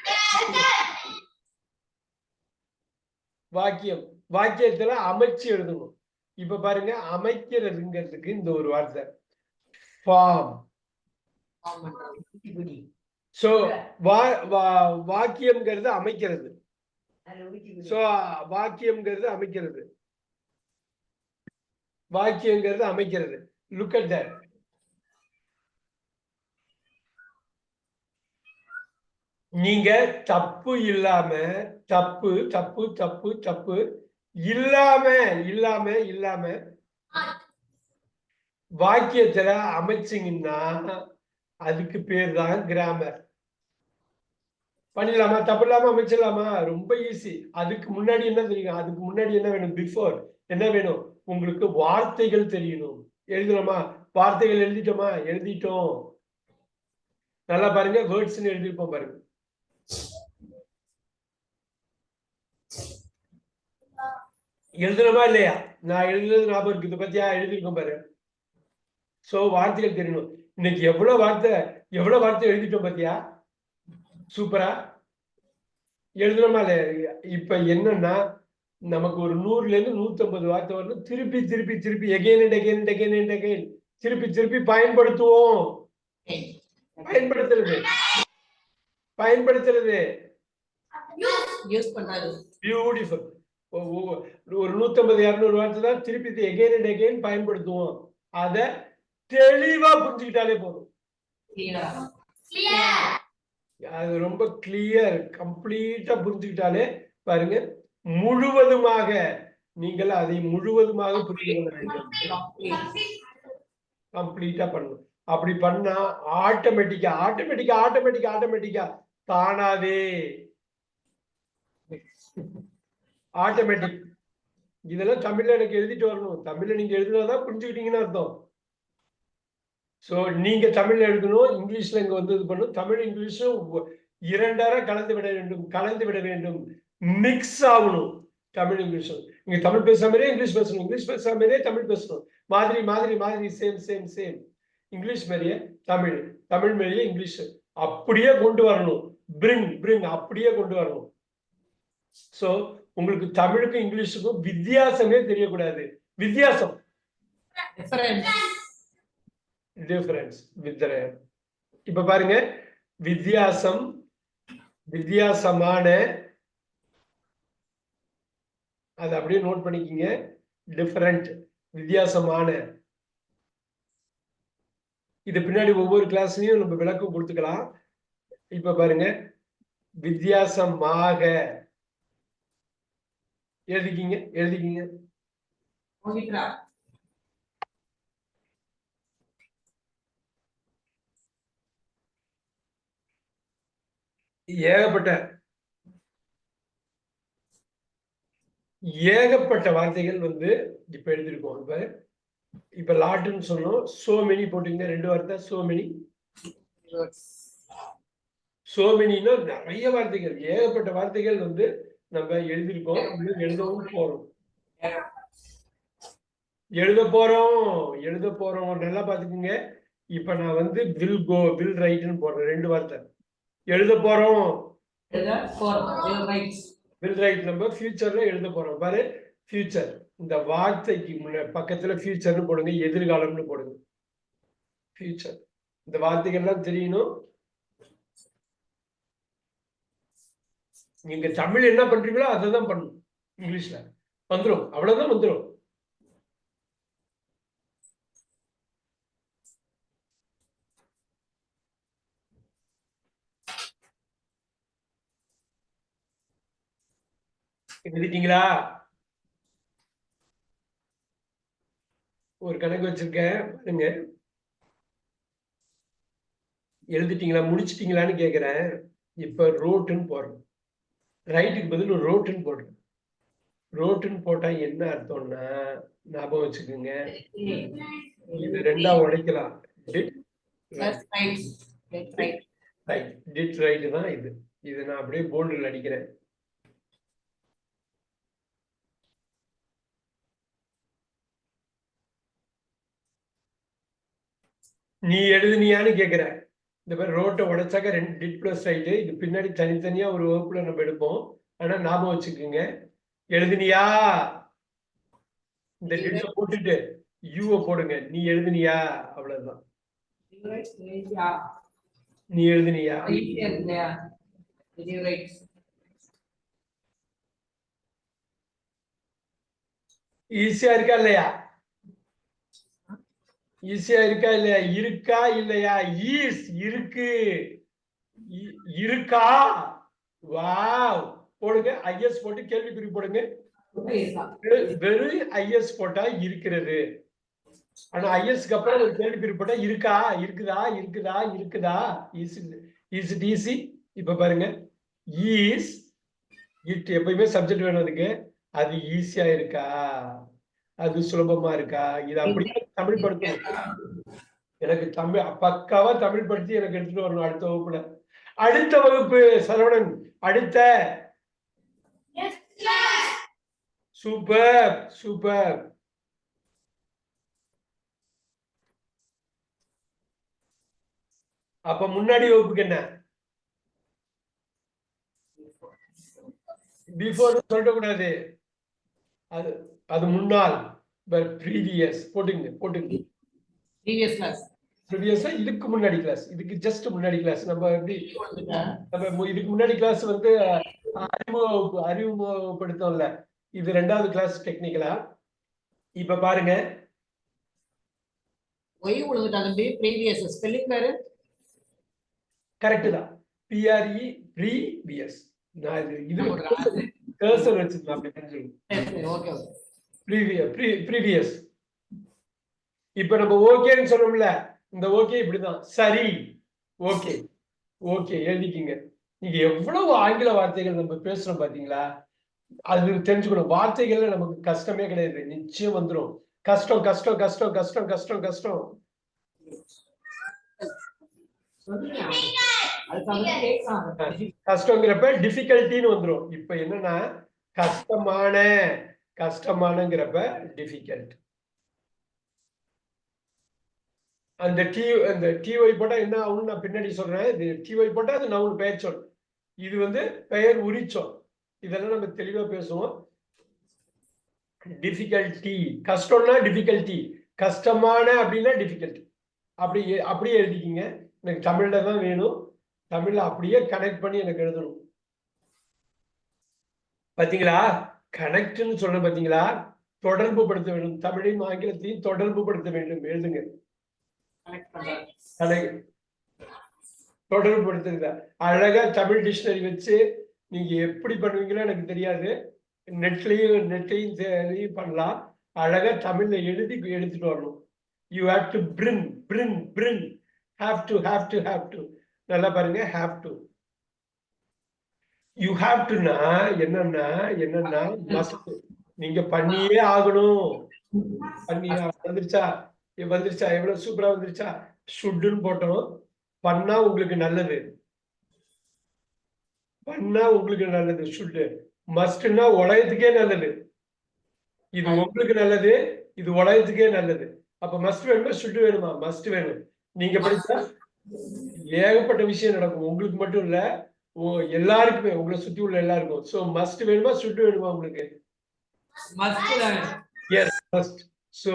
வாக்கியம் வாக்கியத்துல அமைச்சு எழுதணும். இப்ப பாருங்க அமைக்கிறதுங்கிறதுக்கு இந்த ஒரு வார்த்தை ஃபார்ம். சோ வாக்கியம்ங்கிறது அமைக்கிறது. சோ வாக்கியம்ங்கிறது அமைக்கிறது. வாக்கியங்கிறது அமைக்கிறது. Look at that. நீங்க தப்பு இல்லாம தப்பு தப்பு தப்பு தப்பு இல்லாம இல்லாம இல்லாம வாக்கியத்துல அமைச்சிங்கன்னா அதுக்கு பேர் தான் கிராமர். பண்ணிடலாமா? தப்பு இல்லாம அமைச்சிடலாமா? ரொம்ப ஈஸி. அதுக்கு முன்னாடி என்ன தெரியும்? அதுக்கு முன்னாடி என்ன வேணும்? பிஃபோர் என்ன வேணும்? உங்களுக்கு வார்த்தைகள் தெரியணும். எழுதலாமா? வார்த்தைகள் எழுதிட்டோமா? எழுதிட்டோம். நல்லா பாருங்க. வேர்ட்ஸ்ன்னு எழுதிருப்போம் பாருங்க. எழுதணுமா இல்லையா? நான் எழுதுறது ஞாபகம் இருக்குது பத்தியா? எழுதிருக்கோம் பாரு. சோ வார்த்தைகள் தெரியணும். இன்னைக்கு எவ்வளவு வார்த்தை எழுதிட்டோம் பத்தியா? சூப்பரா எழுதணுமா இல்லையா? இப்ப என்னன்னா நமக்கு ஒரு 100ல இருந்து 150 வார்த்தை வரணும். திருப்பி திருப்பி திருப்பி again and again and again and again திருப்பி திருப்பி பயன்படுத்துவோம். பயன்படுத்துறது யூஸ் பண்றது. பியூட்டிஃபுல். ஒரு 150-200 வார்த்தை தான் திருப்பி again and again பயன்படுத்துவோம். அத தெளிவா புரிஞ்சுக்கிட்டாலே போதும். அது ரொம்ப கிளியர். கம்ப்ளீட்டா புரிஞ்சுக்கிட்டாலே பாருங்க முழுவதுமாக நீங்கள் அதை முழுவதுமாக புரிந்து கொள்ள வேண்டும். கம்ப்ளீட்டா பண்ணணும். அப்படி பண்ணா ஆட்டோமேட்டிக்கா தானாவே ஆட்டோமேட்டிக். இதெல்லாம் தமிழ்ல எனக்கு எழுதிட்டு வரணும். தமிழ்ல நீங்க எழுதுனாதான் புரிஞ்சுக்கிட்டீங்கன்னு அர்த்தம். சோ நீங்க தமிழ்ல எழுதணும். இங்கிலீஷ்ல இங்க வந்து இது பண்ணணும். தமிழ் இங்கிலீஷும் 2 கலந்து விட வேண்டும். மிக்ஸ் ஆகணும். தமிழ் இங்கிலீஷும். நீங்க தமிழ் பேசுற மாதிரியே இங்கிலீஷ் பேசணும். இங்கிலீஷ் பேசுற மாதிரியே தமிழ் பேசணும். மாதிரி சேம். இங்கிலீஷ் மாதிரியே தமிழ், தமிழ் மாதிரியே இங்கிலீஷ் அப்படியே கொண்டு வரணும். பிரிங் அப்படியே கொண்டு வரணும். சோ உங்களுக்கு தமிழுக்கும் இங்கிலீஷுக்கும் வித்தியாசமே தெரியக்கூடாது. வித்தியாசம் டிஃபரன்ஸ் இப்ப பாருங்க வித்தியாசமான அது அப்படியே நோட் பண்ணிக்கிங்க. டிஃபரண்ட் வித்தியாசமான. இது பின்னாடி ஒவ்வொரு கிளாஸ்லயும் நம்ம விளக்கம் கொடுத்துக்கலாம். இப்ப பாருங்க வித்தியாசமாக. எழுதிக்கிங்க. Pavitra. ஏகப்பட்ட வார்த்தைகள் வந்து இப்ப எழுதிருக்கோம். இப்ப லாட்னு சொன்னோம். சோ மெனி போட்டீங்க 2 வார்த்தை. சோ மெனினா நிறைய வார்த்தைகள், ஏகப்பட்ட வார்த்தைகள் வந்து நம்ம எழுதிருக்கோம். எழுதவும் போறோம். எழுத போறோம். நல்லா பாத்துக்கோங்க. இப்ப நான் வந்து வில் கோ, வில் ரைட்னு போடுறேன். 2 வார்த்தை. எழுத போறோம். வில் ரைட் நம்ம ஃபியூச்சர்ல எழுத போறோம். பாரு, ஃபியூச்சர். இந்த வார்த்தைக்கு பக்கத்துல ஃபியூச்சர்னு போடுங்க, எதிர்காலம்னு போடுங்க. ஃபியூச்சர். இந்த வார்த்தைகள்லாம் தெரியணும். நீங்க தமிழ் என்ன பண்றீங்களோ அதை தான் பண்ணணும். இங்கிலீஷ்ல வந்துடும், அவ்வளவுதான் வந்துடும். எழுதிட்டீங்களா? ஒரு கணக்கு வச்சிருக்கேன் பாருங்க. எழுதிட்டீங்களா, முடிச்சிட்டீங்களான்னு கேக்குறேன். இப்ப ரோட்டுன்னு போடுறோம். ரைட்டுக்கு பதில் ரோட்டுன்னு போடுறோம். ரோட்டுன்னு போட்டா என்ன அர்த்தம்னா, ஞாபகம் வச்சுக்கோங்க, இது 2ஆ உடைக்கலாம். டிட் ரைட் தான் இது. இது நான் அப்படியே போல்டில் அடிக்கிறேன். நீ எழுதுனியான்னு கேக்குற. இந்த மாதிரி ரோட்டை உடைச்சாக்க 2 டிட் பிளஸ் ரைட்டு. இது பின்னாடி தனித்தனியா ஒரு வகுப்புல நம்ம எடுப்போம். ஆனா ஞாபகம் வச்சுக்கோங்க, எழுதுனியா இந்த டிட்ட போட்டுட்டு யூவை போடுங்க. நீ எழுதுனியா, அவ்வளவுதான். நீ எழுதுனியா? ஈஸியா இருக்கா இல்லையா? ஈஸியா இருக்கா இல்லையா? இருக்கா இல்லையா? ஈஸ் இருக்கு. இருக்கா? வாவ். போடுங்க. ஐஎஸ் போட்டு கேள்விக்குறி போடுங்க. வெறும் ஐஎஸ் போட்டா இருக்கிறது. ஆனா ஐஎஸ்க்கு அப்புறம் ஒரு கேள்விக்குறி போட்டா இருக்கா, இருக்குதா, இருக்குதா, இருக்குதா. Is it easy? இப்ப பாருங்க, ஈஸ் இட் எப்பயுமே சப்ஜெக்ட் வேணும் அதுக்கு. அது ஈஸியா இருக்கா, அது சுலபமா இருக்கா, இது அப்படியே தமிழ் படுத்தணும். எனக்கு தமிழ் பக்காவா தமிழ் படுத்தி எனக்கு எடுத்துட்டு வரணும் அடுத்த வகுப்புல. அடுத்த வகுப்பு சரவணன், அடுத்த. Super super. அப்ப முன்னாடி வகுப்புக்கு என்ன? பிஃபோர் சொல்ல கூடாது. அது அது முன்னாள். ப்ரீவியஸ் போட்டுங்க. ப்ரீவியஸா இதுக்கு முன்னாடி கிளாஸ், இதுக்கு ஜஸ்ட் முன்னாடி கிளாஸ். நம்ம எப்படி நம்ம இதுக்கு முன்னாடி கிளாஸ் வந்து அறிமுகப்படுத்தோம்ல, இது 2வது கிளாஸ் டெக்னிக்கலா. இப்ப பாருங்க, கரெக்ட் தான். BRE previous. நான் இது கர்சர் வச்சிருந்தேன், அப்படி தெரிஞ்சுக்கணும். ப்ரீவியஸ். இப்ப நம்ம ஓகேன்னு சொன்னோம்ல, இந்த ஓகே இப்படிதான். சரி, ஓகே ஓகே எழுதிக்கிங்க. நீங்க எவ்வளவு ஆங்கில வார்த்தைகள் நம்ம பேசுறோம் பாத்தீங்களா, அது தெரிஞ்சுக்கணும். வார்த்தைகள்ல நமக்கு கஷ்டமே கிடையாது, நிச்சயம் வந்துடும். கஷ்டம் கஷ்டம் கஷ்டம் கஷ்டம் கஷ்டம் கஷ்டம். கஷ்டங்கிறப்ப டிஃபிகல்ட்டின்னு வந்துடும். இப்ப என்னன்னா, கஷ்டமானங்கிறப்ப டிஃபிகல்ட். அந்த டிஒய் போட்டா என்ன ஆகும்னு நான் பின்னாடி சொல்றேன். இது டிஒய் போட்டா அது நவுன், பெயர் சொல். இது வந்து பெயர் உரிச்சொல். இதெல்லாம் நம்ம தெளிவா பேசுவோம். டிஃபிகல்ட்டி, கஷ்டம்னா டிஃபிகல்ட்டி, கஷ்டமான அப்படின்னா டிஃபிகல்ட்டி. அப்படியே எழுதிக்கிங்க. எனக்கு தமிழ்ல தான் வேணும். தமிழ்ல அப்படியே கனெக்ட் பண்ணி எனக்கு எழுதணும். பாத்தீங்களா, கனெக்ட்னு சொல்ற பாத்தீங்களா, தொடர்பு படுத்த வேண்டும். தமிழையும் ஆங்கிலத்தையும் தொடர்பு படுத்த வேண்டும். எழுதுங்க. தொடர்பு படுத்துறத அழகா தமிழ் டிக்ஷனரி வச்சு நீங்க எப்படி பண்ணுவீங்களோ எனக்கு தெரியாது. நெட்லையும் பண்ணலாம். அழகா தமிழ்ல எழுதி எடுத்துட்டு வரணும். You have to bring have to நல்லா பாருங்க. ஹேவ் டு யூ ஹேவ் டுனா என்னன்னா மஸ்ட். நீங்க பண்ணியே ஆகணும். வந்துருச்சா எவ்வளவு சூப்பரா வந்துருச்சா? ஷுட்னு போட்டோம். பண்ணா உங்களுக்கு நல்லது. ஷுட். மஸ்ட்னா உலகத்துக்கே நல்லது. இது உங்களுக்கு நல்லது, இது உலகத்துக்கே நல்லது. அப்ப மஸ்ட் வேணுமா ஷுட் வேணுமா? மஸ்ட் வேணும். நீங்க படிச்சா ஏகப்பட்ட விஷயம் நடக்கும். உங்களுக்கு மட்டும் இல்ல, எல்லாருக்குமே, உங்களை சுத்தி உள்ள எல்லாருக்கும். சோ மஸ்ட் வேணுமா ஷுட் வேணுமா உங்களுக்கு? S, must. சோ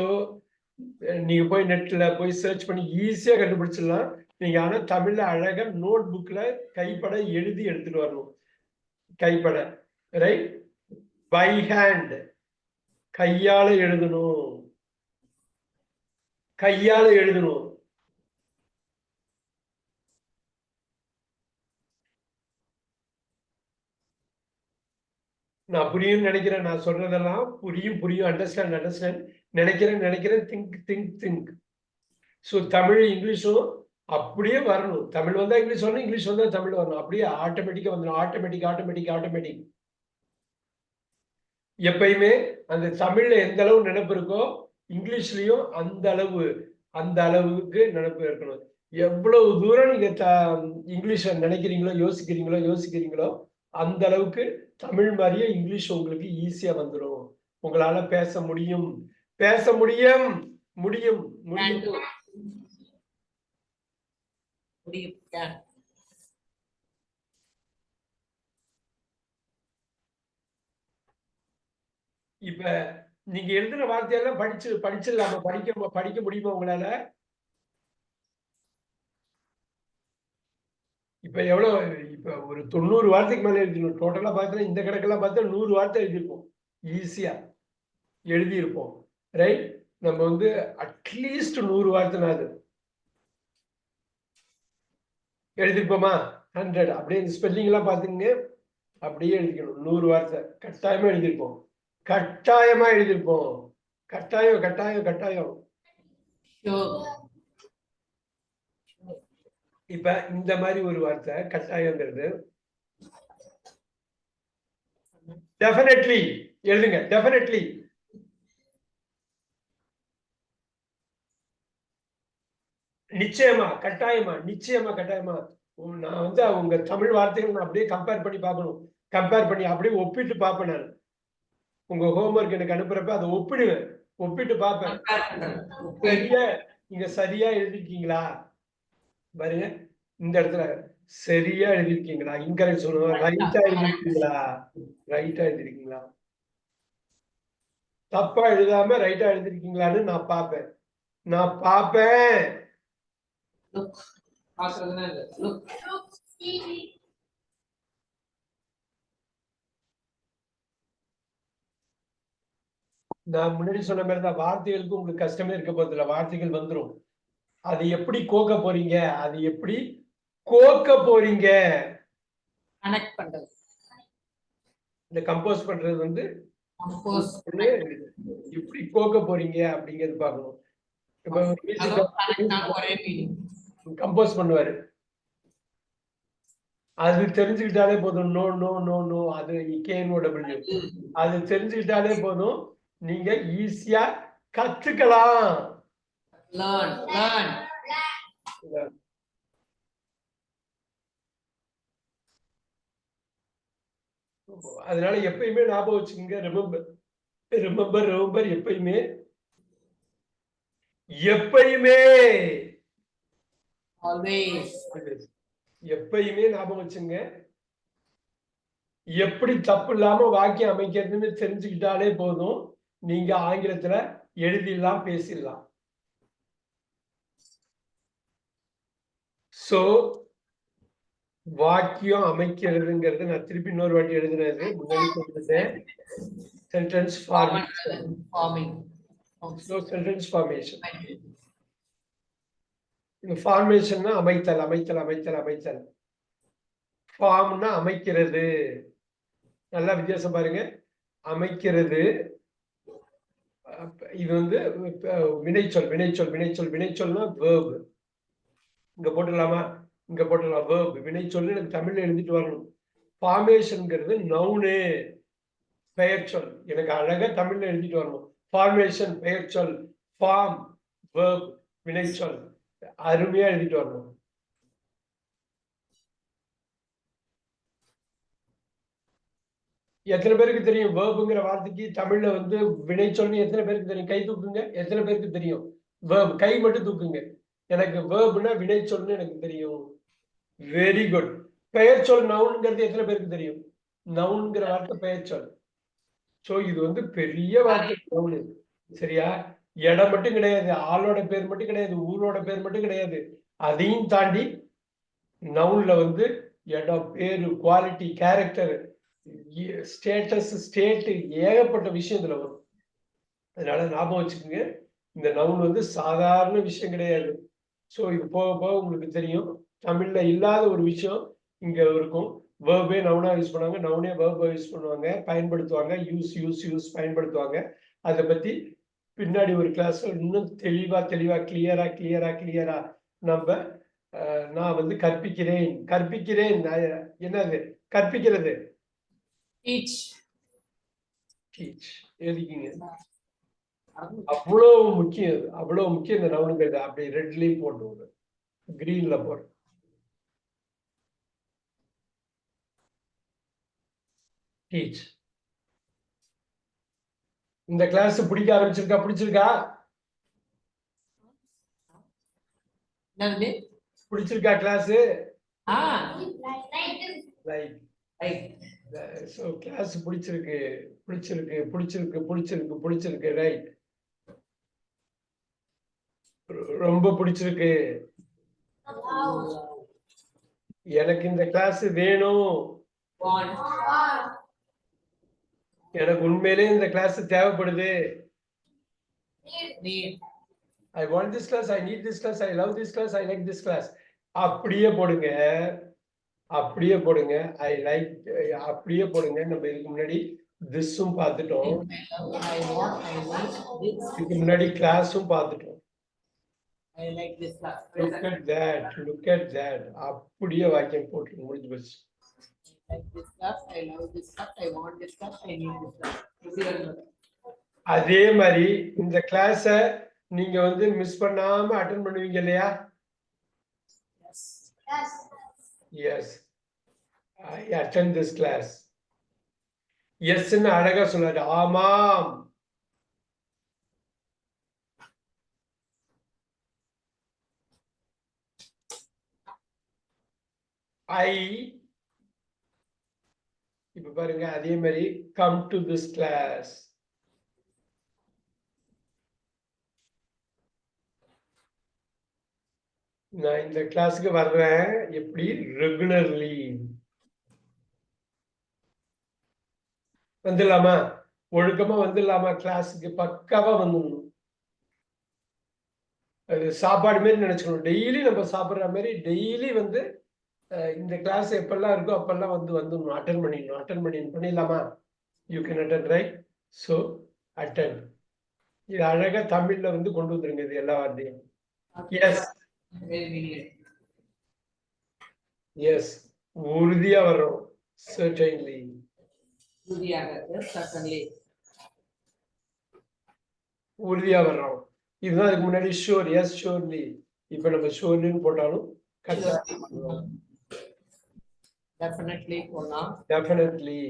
நீங்க போய் நெட்ல போய் சர்ச் பண்ணி ஈஸியா கண்டுபிடிச்சிடலாம். நீங்க ஆனா தமிழ்ல அழகா நோட் புக்ல கைப்பட எழுதி எடுத்துட்டு வரணும். கைப்பட, ரைட்? பை ஹேண்ட், கையால எழுதணும். நான் புரியும் நினைக்கிறேன். நான் சொல்றதெல்லாம் புரியும். அண்டர்ஸ்டாண்ட் நினைக்கிறேன். திங்க். ஸோ தமிழ் இங்கிலீஷும் அப்படியே வரணும். தமிழ் வந்தா இங்கிலீஷ் வரணும், இங்கிலீஷ் வந்தா தமிழ் வரணும். அப்படியே ஆட்டோமேட்டிக்கா வந்துடும். ஆட்டோமேட்டிக். எப்பயுமே அந்த தமிழ்ல எந்த அளவு நினைப்பு இருக்கோ இங்கிலீஷ்லயும் அந்த அளவுக்கு நினைப்பு இருக்கணும். எவ்வளவு தூரம் நீங்க இங்கிலீஷ நினைக்கிறீங்களோ யோசிக்கிறீங்களோ அந்த அளவுக்கு தமிழ் மாதிரியே இங்கிலீஷ் உங்களுக்கு ஈஸியா வந்துடும். உங்களால பேச முடியும். இப்ப நீங்க எழுதின வார்த்தையெல்லாம் படிச்சிடலாமா? படிக்க முடியுமா உங்களால? இப்ப ஒரு 90 வார்த்தைக்கு மேல எழுதிடும். டோட்டலா பார்த்தா இந்த கணக்கெல்லாம் பார்த்தா 100 வார்த்தை எழுதியிருப்போம். ஈஸியா எழுதியிருப்போம். ரைட்? நம்ம வந்து அட்லீஸ்ட் 100 வார்த்தைனாது எழுதிருப்போமா? 100. அப்படியே இந்த ஸ்பெல்லிங் எல்லாம் பாத்துங்க. அப்படியே எழுதிக்கணும். 100 வார்த்தை கட்டாயமா எழுதியிருப்போம். கட்டாயம். இப்ப இந்த மாதிரி ஒரு வார்த்தை கட்டாயங்கிறது டெஃபினெட்லி எழுதுங்க. டெஃபினெட்லி. நிச்சயமா கட்டாயமா. நான் வந்து உங்க தமிழ் வார்த்தைகள் நான் அப்படியே கம்பேர் பண்ணி பார்க்கணும். அப்படியே ஒப்பிட்டு பார்ப்பேன். நான் உங்க ஹோம்ஒர்க் எனக்கு அனுப்புறப்ப அதை ஒப்பிட்டு பார்ப்பேன். நீங்க சரியா எழுதிருக்கீங்களா பாருங்க. இந்த இடத்துல சரியா எழுதிருக்கீங்களா? இன்கரெக்ட் சொல்லுவோம். ரைட்டா எழுதிருக்கீங்களா? தப்பா எழுதாம ரைட்டா எழுதிருக்கீங்களான்னு நான் பார்ப்பேன். நான் முன்னாடி சொன்ன மாதிரி தான், வார்த்தைகளுக்கு உங்களுக்கு கஷ்டமே இருக்க போதில்லை. வார்த்தைகள் வந்துடும். அது எப்படி கோக்க போறீங்க? இந்த கம்போஸ் பண்றது வந்து எப்படி கோக்க போறீங்க அப்படிங்கிறது பார்க்கணும். கம்போஸ் பண்ணுவாரு, அது தெரிஞ்சுக்கிட்டாலே போதும். நோ அது KNOW. அது தெரிஞ்சுக்கிட்டாலே போதும், நீங்க ஈஸியா கத்துக்கலாம். அதனால எப்பயுமே ஞாபகம் வச்சுக்கோங்க. ரிமெம்பர் எப்பயுமே ஞாபகம் வச்சுங்க. எப்படி தப்பு இல்லாம வாக்கியம் அமைக்கிறதுன்னு தெரிஞ்சுக்கிட்டாலே போதும், நீங்க ஆங்கிலத்துல எழுதிடலாம், பேசிடலாம். சோ வாக்கியம் அமைக்கிறதுங்கிறது நான் திருப்பி இன்னொரு வாட்டி எழுதுனது முன்னாடி சொல்லிட்டேன். Sentence formation. இந்த ஃபார்மேஷன்னா அமைத்தல் அமைத்தல் அமைத்தல் அமைத்தல். ஃபார்ம்னா அமைக்கிறது. நல்லா வித்தியாசம் பாருங்க. அமைக்கிறது. இது வந்து வினைச்சொல் வினைச்சொல் வினைச்சொல் வினைச்சொல்னா verb. இங்க போட்டுடலாமா? இங்க போட்டுடலாம் verb. வினைச்சொல் எனக்கு தமிழ்ல எழுதிட்டு வரணும். ஃபார்மேஷன்ங்கிறது நவுனு, பெயர்ச்சொல். எனக்கு அழகா தமிழ்ல எழுதிட்டு வரணும். ஃபார்மேஷன் பெயர்ச்சொல், ஃபார்ம் verb வினைச்சொல். அருமையா எழுதிட்டு வரணும். எத்தனை பேருக்கு தெரியும் வேர்புங்கிற வார்த்தைக்கு தமிழ்ல வந்து வினைச்சொல்னு எத்தனை பேருக்கு தெரியும்? கை தூக்குங்க. எத்தனை பேருக்கு தெரியும்? வேர்ப். கை மட்டும் தூக்குங்க. எனக்கு வேர்ப்னா வினைச்சொல்னு எனக்கு தெரியும். Very good. பெயர்ச்சொல் நவுன்ங்கிறது எத்தனை பேருக்கு தெரியும்? நவுன்ங்கிற வார்த்தை பெயர்ச்சொல். சோ இது வந்து பெரிய வார்த்தை நவுனு. சரியா? இடம் மட்டும் கிடையாது, ஆளோட பேர் மட்டும் கிடையாது, ஊரோட பேர் மட்டும் கிடையாது. அதையும் தாண்டி நவுன்ல வந்து இடம், பேரு, குவாலிட்டி, கேரக்டர், ஸ்டேட்டஸ், ஸ்டேட், ஏகப்பட்ட விஷயம் இதுல வரும். அதனால ஞாபகம் வச்சுக்கோங்க, இந்த நவுன் வந்து சாதாரண விஷயம் கிடையாது. ஸோ இது போக போக உங்களுக்கு தெரியும். தமிழ்ல இல்லாத ஒரு விஷயம் இங்க இருக்கும். வேர்பே நவுனா யூஸ் பண்ணுவாங்க, நவுனே வேர்பை யூஸ் பண்ணுவாங்க, பயன்படுத்துவாங்க, யூஸ் யூஸ் யூஸ் பயன்படுத்துவாங்க. அதை பத்தி பின்னாடி ஒரு கிளாஸ்ல இன்னும் தெளிவா தெளிவா கிளியரா கிளியரா கிளியரா நம்ம நான் வந்து கற்பிக்கிறேன் கற்பிக்கிறேன். என்னது கற்பிக்கிறது? Teach. டீச் எழுதிக்கிங்க. அவ்வளவு முக்கியம், அவ்வளவு முக்கியம் இந்த நவுனுங்கிறது. அப்படி ரெட்லயும் போட்டு கிரீன்ல போடுறேன். டீச். இந்த கிளாஸ் பிடிக்க ஆரம்பிச்சிருக்கா? பிடிச்சிருக்கா? என்னது? பிடிச்சிருக்கா கிளாஸ்? ரைட். சோ கிளாஸ் பிடிச்சிருக்கு பிடிச்சிருக்கு பிடிச்சிருக்கு பிடிச்சிருக்கு பிடிச்சிருக்கு. ரைட். ரொம்ப பிடிச்சிருக்கு. எனக்கு இந்த கிளாஸ் வேணும். Want. எனக்கு உண்மையிலே இந்த கிளாஸ் தேவைப்படுது. Need. I want this class, I need this class, I love this class, I like this class. அப்படியே போடுங்க, அப்படியே போடுங்க. ஐ லைக், அப்படியே போடுங்க. நம்ம இதுக்கு முன்னாடி திஸ்ஸும் பார்த்துட்டோம், I want. I need this. இதுக்கு முன்னாடி கிளாஸும் பார்த்துட்டோம். I like this class. Look at that, look at that. அப்படியே வாக்கியம் போட்டு முடிஞ்சு போச்சு. I like this class. I love this class. I want this class. I need this class. Clear. அதே மாதிரி இந்த கிளாஸ நீங்க வந்து மிஸ் பண்ணாம அட்டெண்ட் பண்ணுவீங்க இல்லையா? Yes. Yes, I attend this class. எஸ்ன்னு அழகா சொல்லாரு. ஆமாம். ஐ, இப்ப பாருங்க அதே மாதிரி come to this class. நான் இந்த கிளாஸுக்கு வர்றேன். எப்படி? ரெகுலர்லி. வந்துடலாமா? ஒழுக்கமா வந்துடலாமா? கிளாஸுக்கு பக்காவா வந்துடணும். அது சாப்பாடு மாதிரி நினைச்சுக்கணும். டெய்லி நம்ம சாப்பிடுற மாதிரி டெய்லி வந்து இந்த கிளாஸ் எப்பெல்லாம் இருக்கோ அப்பெல்லாம் வந்து வந்துடணும். அட்டன் பண்ணிடலாமா? You can attend, right? So attend. இது அழகா தமிழ்ல வந்து கொண்டு வந்துருங்க இது எல்லா வார்த்தையும். எஸ் எஸ், உறுதியா வர்றோம். certainly. உறுதியா வர்றோம். இதுதான் அதுக்கு முன்னாடி ஷூர். S surely. இப்ப நம்ம ஷூர்லின்னு போட்டாலும் definitely போடலாம். definitely.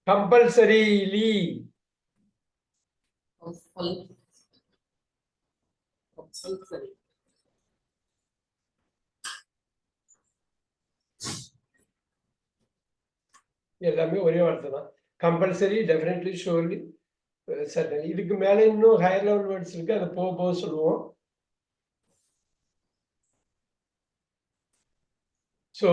compulsorily. Compulsory. எல்லாமே ஒரே வார்த்தை தான். Compulsory, definitely, surely, certainly. இதுக்கு மேல இன்னும் ஹையர் லெவல் வேர்ட்ஸ் இருக்கு, அதை போக போக சொல்லுவோம். சோ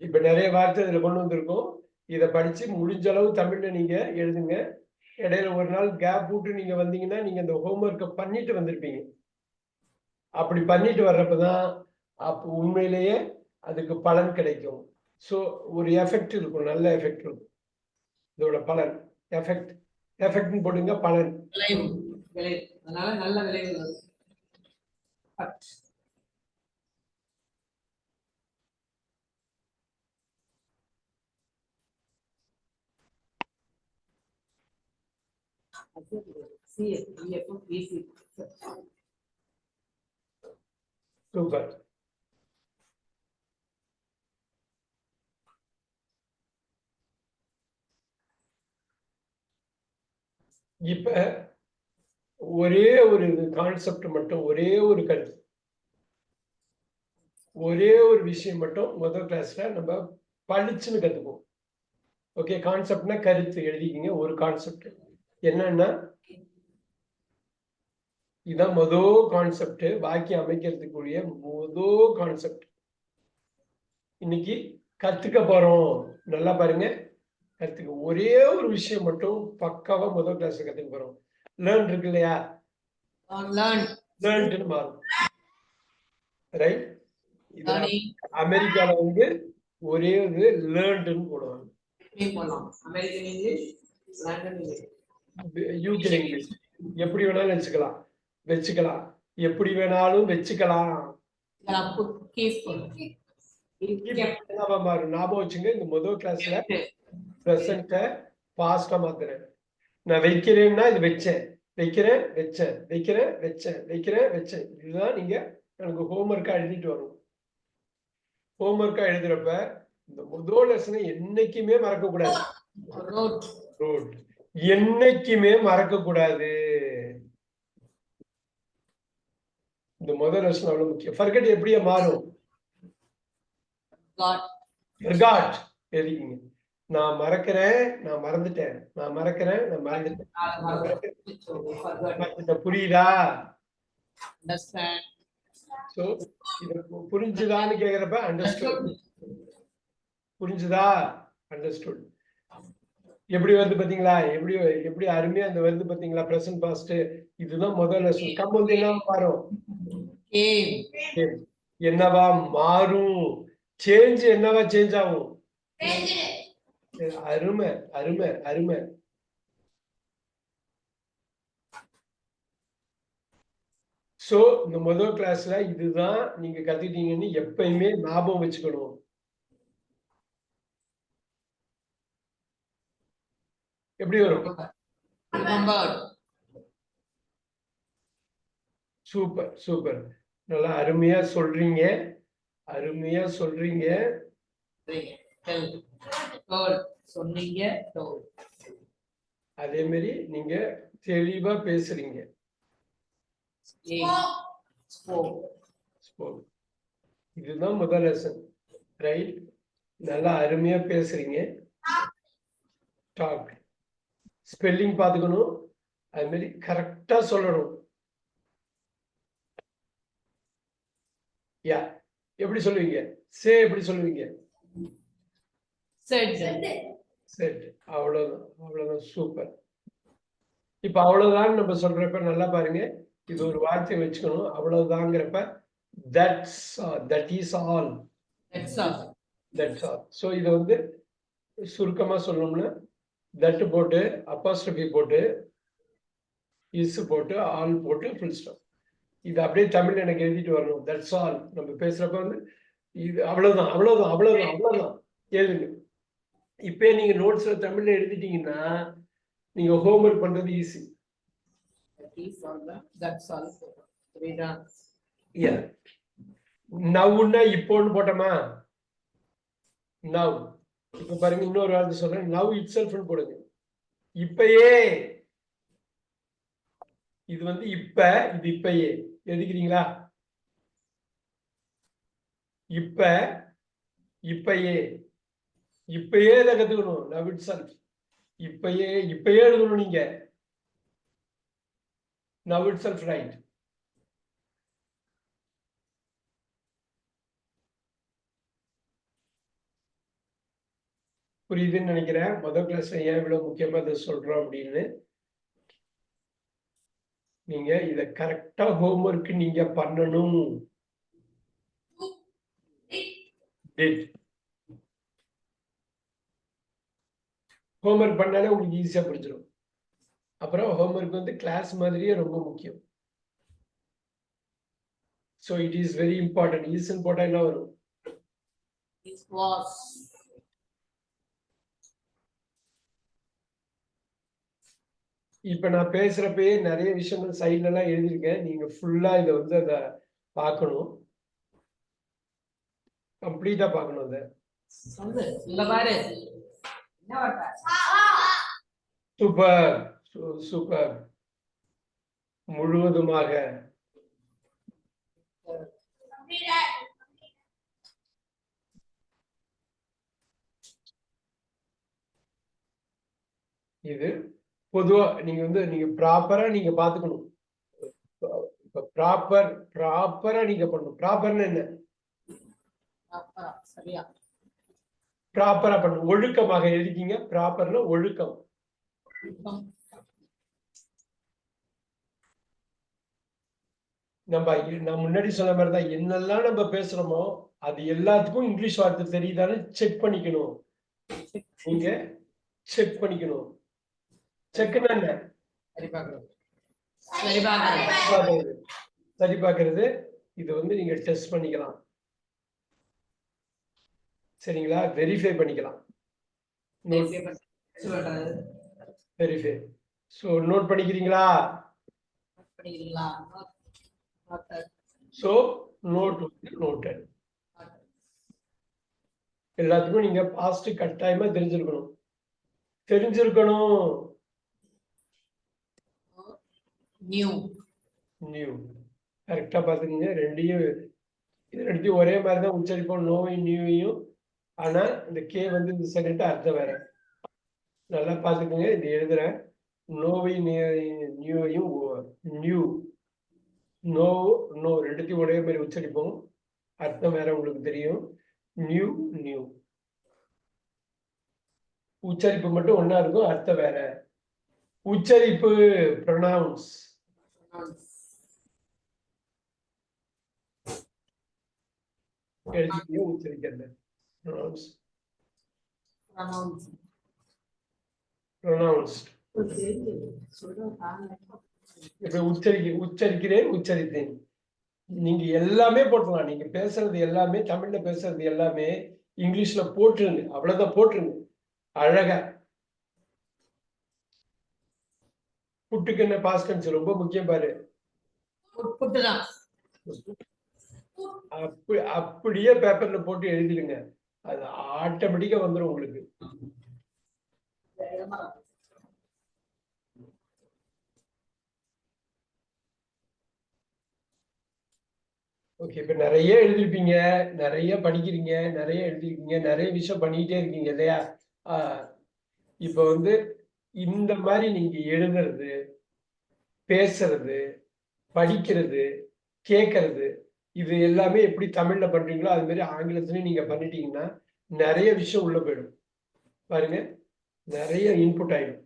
இப்ப நிறைய வார்த்தை இதுல கொண்டு வந்திருக்கோம். இதை படிச்சு முடிஞ்ச அளவு தமிழ்ல நீங்க எழுதுங்க. இடையில ஒரு நாள் கேப் விட்டு நீங்க வந்தீங்கன்னா நீங்க இந்த ஹோம்ஒர்க்கை பண்ணிட்டு வந்திருப்பீங்க. அப்படி பண்ணிட்டு வர்றப்பதான் அப்போ உண்மையிலேயே அதுக்கு பலன் கிடைக்கும். சோ ஒரு எஃபெக்ட் இருக்கும், நல்ல எஃபெக்ட் இருக்கும். இதோட பலன் எஃபெக்ட் எஃபெக்ட்னு போடுங்க, பலன். விளைவு விளைவு அதனால நல்ல விளைவு வரும். But CF, EF, EC. Super. இப்ப ஒரே ஒரு கான்செப்ட் மட்டும், ஒரே ஒரு கருத்து, ஒரே ஒரு விஷயம் மட்டும் முதல் கிளாஸ்ல நம்ம பளிச்சுன்னு கத்துக்குவோம். ஓகே, கான்செப்ட்னா கருத்து எழுதிக்கிங்க. ஒரு கான்செப்ட் என்னன்னா, இதான் முதல் கான்செப்ட், வாக்கியம் அமைக்கிறதுக்குரிய முதல் கான்செப்ட் இன்னைக்கு கத்துக்க போறோம். நல்லா பாருங்க, கத்துக்க ஒரே ஒரு விஷயம் மட்டும் பக்காவா முதல் கிளாஸ்ல கத்துக்க போறோம். லேர்ன் இருக்கு இல்லையா, லேர்ன்ட்னு மாறும். ரைட்? இதுல அமெரிக்கால வந்து ஒரே இது லேர்ன்ட்னு போடுவாங்க. American English, London English, UK English எப்படி வேணாலும் வச்சுக்கலாம், எப்படி வேணாலும் வச்சுக்கலாம். ஞாபகம் வச்சுங்க, இந்த முதல் கிளாஸ்ல பிரசன்ட பாஸ்டா மாத்துறேன். நான் வைக்கிறேன்னா இது வச்சேன், வைக்கிறேன் வச்சேன், வைக்கிறேன் வச்சேன், வைக்கிறேன் வச்சேன். இதுதான் நீங்க எனக்கு ஹோம்ஒர்க்கா எழுதிட்டு வரும். ஹோம்ஒர்க்கா எழுதுறப்ப இந்த முதல் லெசனை என்னைக்குமே மறக்க கூடாது. என்னைக்குமே மறக்க கூடாது. இந்த முதல் லெசன் அவ்வளவு முக்கியம். ஃபர்கெட் எப்படியே மாறும்? forgot எழுதிக்கிங்க. நான் மறக்கிறேன், நான் மறந்துட்டேன், நான் மறக்கிறேன், நான் மறந்துட்டேன். புரியுதா? சோ இது புரிஞ்சுதான்னு கேக்குறப்ப அண்டர்ஸ்டுட். புரிஞ்சுதா? அண்டர்ஸ்டுட். எப்படி வருது பாத்தீங்களா? எப்படி எப்படி அருமையா அந்த வருது பாத்தீங்களா? Present past. இதுதான் முதல் லெசன். கம் வந்து என்ன மாறும்? என்னவா மாறும்? சேஞ்ச் என்னவா சேஞ்ச் ஆகும்? அருமை அருமை அருமை. சோ இந்த முதல் கிளாஸ்ல இதுதான் நீங்க கத்துக்கிட்டீங்கன்னு எப்பயுமே ஞாபகம் வச்சுக்கணும். எப்படி வரும்? சூப்பர் சூப்பர், நல்லா அருமையா சொல்றீங்க, அருமையா சொல்றீங்க. சொன்னீங்க, அதே மாதிரி நீங்க தெளிவா பேசுறீங்க. இதுதான் முதல் லெசன். ரைட்? நல்லா அருமையா பேசுறீங்க. டாக் ஸ்பெல்லிங் பாத்துக்கணும், அது மாதிரி கரெக்டா சொல்லணும். யா, எப்படி சொல்லுவீங்க? சே எப்படி சொல்லுவீங்க? செட். அவ்வளவுதான், அவ்வளவுதான். சூப்பர். இப்ப அவ்வளவுதான் நம்ம சொல்றப்ப நல்லா பாருங்க, இது ஒரு வார்த்தையை வச்சுக்கணும். அவ்வளவுதாங்கிறப்ப that's that is all, that's all. So இதை வந்து சுருக்கமா சொல்லணும்னா தட் போட்டு அப்போஸ்ட்ரோபி போட்டு இஸ் போட்டு ஆல் போட்டு ஃபுல் ஸ்டாப். இது அப்படியே தமிழ் எனக்கு எழுதிட்டு வரணும். That's all. நம்ம பேசுறப்ப வந்து இது அவ்வளவுதான் அவ்வளவுதான் அவ்வளவுதான் அவ்வளவுதான் எழுதுங்க. இப்ப நீங்க நோட்ஸ்ல தமிழ்ல எழுதிட்டீங்கன்னா நீங்க ஹோம்ஒர்க் பண்றது ஈஸி. நவ்னா இப்போன்னு போட்டோமா? நவ். இப்ப பாருங்க, இன்னொரு வார்த்தை சொல்றேன், நவ் இட் செல்ஃப்னு போடுங்க. இப்பயே. இது வந்து இப்ப, இது இப்பயே எழுதிக்கிறீங்களா? இப்ப, இப்பயே, இப்பயே இதை கத்துக்கணும். Now it self. இப்பயே இப்பயே எழுதணும் நீங்க. Now it self. ரைட்? புரியுதுன்னு நினைக்கிறேன். முதல் கிளாஸ்ல ஏன் இவ்வளவு முக்கியமா இதை சொல்றோம் அப்படின்னு. நீங்க இத கரெக்டா ஹோம்ஒர்க் நீங்க பண்ணணும். ஹோம்ஒர்க் பண்ணாலே உங்களுக்கு ஈஸியா புரிஞ்சிடும். அப்புறம் ஹோம்ஒர்க் வந்து கிளாஸ் மாதிரியே ரொம்ப முக்கியம். So it is very important. Isn't போட்டா என்ன வரும்? This was. இப்ப நான் பேசுறப்பயே நிறைய விஷயங்கள் சைட்ல எல்லாம் எழுதியிருக்கேன். நீங்க ஃபுல்லா இதை வந்து அதை பார்க்கணும். கம்ப்ளீட்டா பார்க்கணும் அதை. சொல்லு இங்க பாரு என்ன வார்த்தை சூப்பர் சூப்பர். முழுவதுமாக இது பொதுவா நீங்க வந்து நீங்க ப்ராப்பரா நீங்க பாத்துக்கணும். இப்ப ப்ராப்பரா நீங்க பண்ணணும். ப்ராப்பர்னா என்ன? சரியா ப்ராப்பரா பண்ணணும். ஒழுக்கமாக எழுதிக்கீங்க. ப்ராப்பர்னா ஒழுக்கம். நான் முன்னாடி சொன்ன மாதிரிதான் என்னெல்லாம் நம்ம பேசுறோமோ அது எல்லாத்துக்கும் இங்கிலீஷ் வார்த்தை தெரியுதான்னு செக் பண்ணிக்கணும். நீங்க செக் பண்ணிக்கணும். செக்னா என்ன? சரி பார்க்கறது சரி பார்க்கறது. இது வந்து நீங்க டெஸ்ட் பண்ணிக்கலாம். சரிங்களா? வெரிஃபை பண்ணிக்கலாம். வெரிஃபை. சோ நோட் பண்ணிக்கிறீங்களா? So note noted. எல்லாத்துக்கும் நீங்க பாஸ்ட் கட்டாயமா தெரிஞ்சிருக்கணும். நியூ நியூ கரெக்டா பாத்துக்கீங்க. ரெண்டையும் ஒரே மாதிரி தான் உச்சரிப்போம். நோவையும் நியூவையும். ஆனா இந்த கே வந்து இந்த செகண்ட் அர்த்தம் வேற. நல்லா பாத்துக்கோங்க. இது எழுதுறேன். நோவையும் நியூவையும் நியூ நோ நோ ரெண்டுத்தையும் ஒரே மாதிரி உச்சரிப்போம். அர்த்தம் வேற உங்களுக்கு தெரியும். நியூ நியூ உச்சரிப்பு மட்டும் ஒன்னா இருக்கும். அர்த்தம் வேற. உச்சரிப்பு ப்ரொனவுன்ஸ். எழுதிக்கோ உச்சரிக்கிறது. Pronounce pronounced. இப்ப உச்சரிக்கிறேன் உச்சரித்தேன். நீங்க எல்லாமே போட்டுலாம். நீங்க பேசுறது எல்லாமே தமிழ்ல பேசுறது எல்லாமே இங்கிலீஷ்ல போட்டுருங்க. அவ்வளவுதான் போட்டுருங்க. அழகா. புட்டுக்கு என்ன பாஸ்ட் டென்ஸ் ரொம்ப முக்கியம் பாரு. அப்படியே பேப்பர்ல போட்டு எழுதிடுங்க. அது ஆட்டோமேட்டிக்கா வந்துடும் உங்களுக்கு. ஓகே. இப்ப நிறைய எழுதிருப்பீங்க, நிறைய படிக்கிறீங்க, நிறைய எழுதிருக்கீங்க, நிறைய விஷயம் பண்ணிக்கிட்டே இருக்கீங்க இல்லையா? இப்ப வந்து இந்த மாதிரி நீங்க எழுதுறது, பேசுறது, படிக்கிறது, கேட்கறது, இது எல்லாமே எப்படி தமிழ்ல பண்றீங்களோ அது மாதிரி ஆங்கிலத்திலயும் நீங்க பண்ணிட்டீங்கன்னா நிறைய விஷயம் உள்ள போயிடும். பாருங்க, நிறைய இன்புட் ஆயிடும்.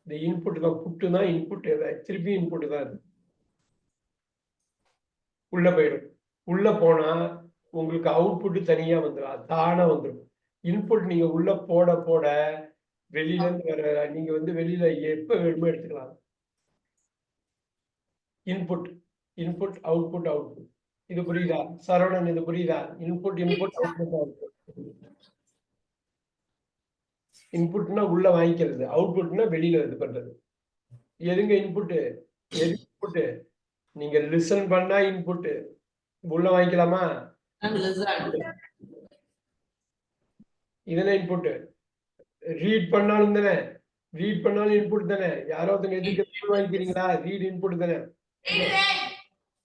இந்த இன்புட் தான் புட்டு தான் இன்புட். திருப்பி இன்புட் தான் அது உள்ள போயிடும். உள்ள போனா உங்களுக்கு அவுட்புட் தனியா வந்துடும். அது தானா வந்துடும். இன்புட் நீங்க உள்ள போட போட வெளியில இருந்து வர நீங்க வந்து வெளியில எப்ப வேணுமோ எடுத்துக்கலாம். Input input output output. இது புரியுதா சரவணன்? இது புரியுதா? Input input output output. இன்புட்னா உள்ள வாங்கிக்கிறது, அவுட்புட்னா வெளியில இது பண்றது. எதுங்க இன்புட்? எது இன்புட்? நீங்க லிசன் பண்ணா இன்புட். உள்ள வாங்கிக்கலாமா? இதெல்லாம் இன்புட். ரீட் பண்ணாலும் தானே, ரீட் பண்ணாலும் இன்புட் தானே. யாரோ ஒருத்தங்க எதுக்கு வாங்கிக்கிறீங்களா? ரீட் இன்புட் தானே.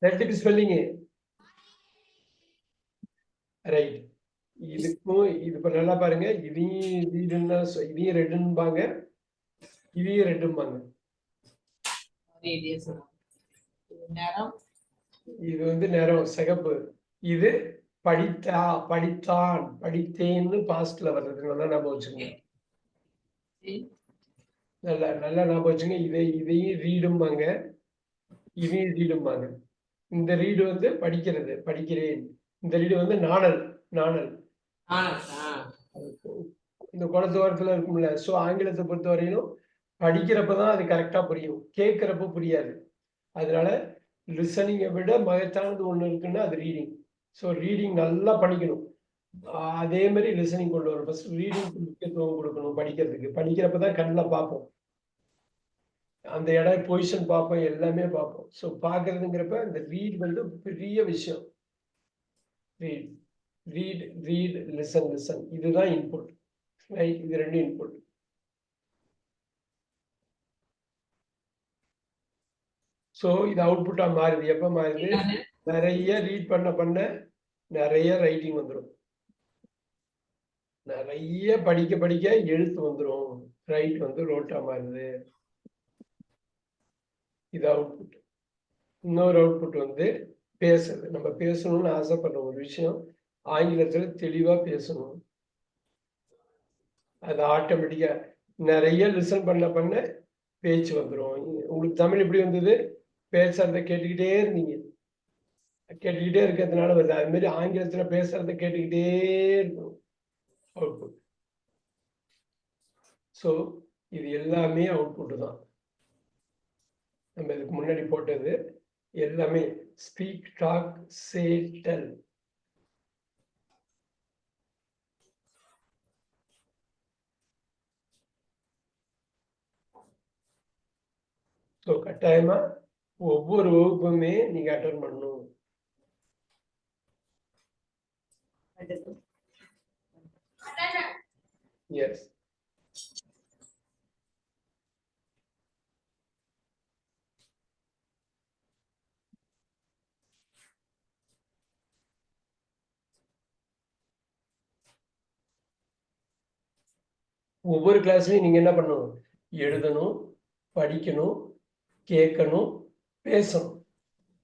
ரெண்டுக்கு ஸ்பெல்லிங் ரைட். இதுக்கும் இது இப்ப நல்லா பாருங்க. இதையும் ரீடுன்னா இதையும் ரெட்டுன்பாங்க, இதையும் ரெட்டும்பாங்க. இது வந்து நேரம் சிகப்பு. இது படித்தான் படித்தேன்னு பாஸ்ட்ல வர்றதுனால நம்ம வச்சுக்கோங்க. நல்லா நல்லா ஞாபகம் வச்சுங்க. இதையும் ரீடும்பாங்க, இதையும் ரீடும்பாங்க. இந்த ரீடு வந்து படிக்கிறது, படிக்கிறேன். இந்த ரீடு வந்து நாணல், நாணல். இந்த குளத்து ஓரத்துல இருக்கும்ல. ஸோ ஆங்கிலத்தை பொறுத்த வரையிலும் படிக்கிறப்பதான் அது கரெக்டா புரியும், கேட்கிறப்ப புரியாது. அதனால லிசனிங்கை விட மகத்தானது ஒண்ணு இருக்குன்னா அது ரீடிங். ஸோ ரீடிங் நல்லா படிக்கணும். அதே மாதிரி லிசனிங் கொண்டு வரும். ஃபர்ஸ்ட் ரீடிங் முக்கியத்துவம் கொடுக்கணும் படிக்கிறதுக்கு. படிக்கிறப்பதான் கண்ணில் பார்ப்போம், அந்த இடம் பொசிஷன் பார்ப்போம், எல்லாமே பார்ப்போம். ஸோ பார்க்கறதுங்கிறப்ப இந்த ரீட் வந்து பெரிய விஷயம். Read read read listen listen இதுதான் இன்புட். ரைட், இது ரெண்டு இன்புட். ஸோ இது அவுட்புட்டா மாறுது. எப்ப மாறுது? நிறைய ரீட் பண்ண பண்ண நிறைய ரைட்டிங் வந்துடும். நிறைய படிக்க படிக்க எழுத்து வந்துடும். ரைட் வந்து ரோட்டா மாறுது. இது அவுட்புட். இன்னொரு அவுட்புட் வந்து பேசுறது. நம்ம பேசணும்னு ஆசைப்படுற ஒரு விஷயம் ஆங்கிலத்துல தெளிவா பேசணும். அது ஆட்டோமேட்டிக்கா நிறைய லிசன் பண்ண பண்ண பேச்சு வந்துடும். உங்களுக்கு தமிழ் எப்படி வந்தது? பேசுறத கேட்டுக்கிட்டே இருந்தீங்க, கேட்டுக்கிட்டே இருக்கிறதுனால வருது. அது மாதிரி ஆங்கிலத்துல பேசுறத கேட்டுக்கிட்டே இருக்கணும். அவுட்புட். ஸோ இது எல்லாமே அவுட்புட் தான். நம்ம இதுக்கு முன்னாடி போட்டது எல்லாமே ஸ்பீக், டாக், சே, டெல். ஸோ கட்டாயமா ஒவ்வொரு வகுப்புமே நீங்க அட்டன் பண்ணணும். எஸ். ஒவ்வொரு கிளாஸ்லயும் நீங்க என்ன பண்ணணும்? எழுதணும், படிக்கணும், கேட்கணும், பேசணும்.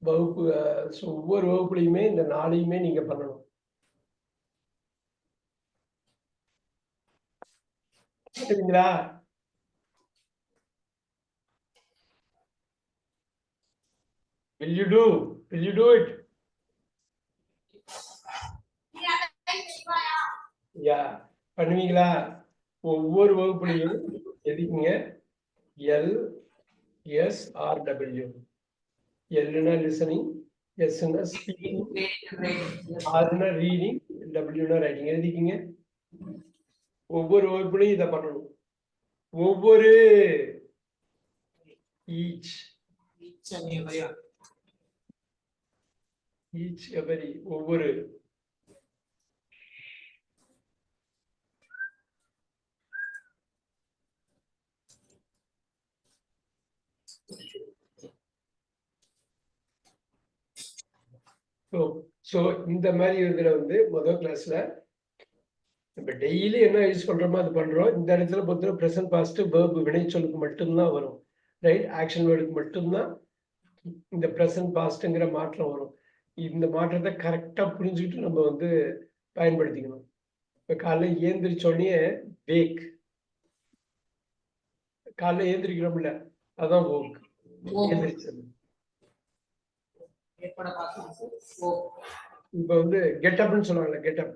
வகுப்பு ஒவ்வொரு வகுப்புலையுமே இந்த நாளையுமே நீங்க பண்ணணும். சரிங்களா? Will you do? Will you do it? Yeah. பண்ணுவீங்களா? ஒவ்வொரு வகுப்புலையும் எதுக்குங்க? LSRW. Lனா லிசனிங், Sனா ஸ்பீக்கிங், Rனா ரீடிங், Wனா ரைட்டிங். எழுதிக்கிங்க. ஒவ்வொரு வகுப்புலையும் இதை பண்ணணும். ஒவ்வொரு ஈச் எவரி ஒவ்வொரு. ஸோ இந்த மாதிரி இதுல வந்து முதல் கிளாஸ்ல நம்ம டெய்லி என்ன யூஸ் பண்றோமோ அது பண்றோம். இந்த இடத்துல பொறுத்தவரை ப்ரெசன்ட் பாஸ்ட் வேர்பு வினைச்சொல்லுக்கு மட்டும்தான் வரும். ரைட், ஆக்ஷன் வேர்டுக்கு மட்டும்தான் இந்த ப்ரெசன்ட் பாஸ்ட்ங்கிற மாற்றம் வரும். இந்த மாற்றத்தை கரெக்டா புரிஞ்சுக்கிட்டு நம்ம வந்து பயன்படுத்திக்கணும். இப்ப காலைல ஏந்திரிச்சோடனே வேக், காலைல ஏந்திரிக்கிறோம்ல, அதான் ஓக், ஏந்திரிச்சது. இப்ப வந்து கெட்டப்னு சொல்லுவாங்கல்ல, கெட்டப்.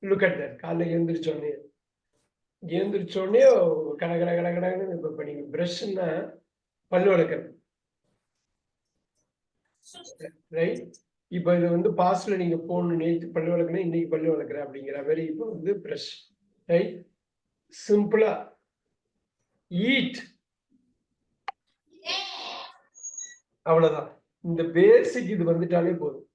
Look at that. காலைல எழுந்திரிச்சோடனே கட கட கட கடன்னு இப்ப நீங்க பிரஷ்னா பல்லு வளர்க்கறது, ரைட்? இப்ப இது வந்து பாஸ்ட்ல நீங்க போகணும், நேற்று பல்லு வளர்க்கணும், இன்னைக்கு பல்லு வளர்க்குறேன் அப்படிங்கிற மாதிரி. இப்ப வந்து பிரஷ், ரைட்? சிம்பிளா ஈட், அவ்வளவுதான். இந்த பேசிக் இது வந்துட்டாலே போதும்.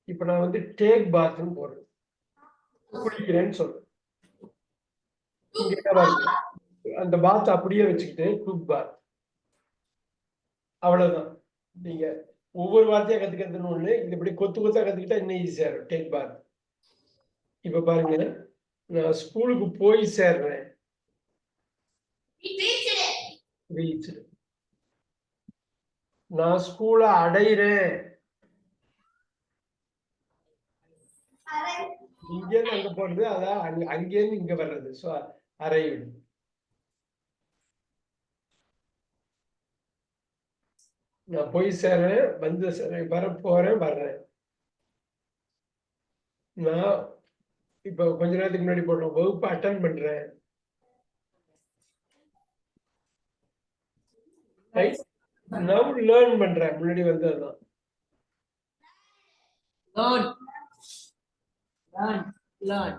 இப்ப நான் வந்து டேக் பாத்னு போடுறேன், குளிக்கிறேன்னு சொல்றேன். அந்த பாத் அப்படியே வச்சுக்கிட்டு டுக் பாத், அவ்வளவுதான். நீங்க ஒவ்வொரு வார்த்தையா கத்துக்கிறதுன்னு ஒண்ணு, இது இப்படி கொத்து கொத்தா கத்துக்கிட்டா இன்னும் ஈஸியா இருக்கும். டேக் பாத். இப்ப பாருங்க, நான் ஸ்கூலுக்கு போய் சேர்றேன், ரீச். நான் ஸ்கூலை அடையிறேன். இங்கேருந்து அங்க போறது, அதான் அங்கேருந்து இங்க வர்றது. So arrive. நான் போய் சேர்றேன், வந்து வர போறேன், வர்றேன். நான் இப்போ கொஞ்ச நேரத்துக்கு முன்னாடி போடுறோம், வகுப்பு அட்டன் பண்றேன். ரைட். நான் லேர்ன் பண்றேன், முன்னாடி வந்ததுதான். Learn. Learn.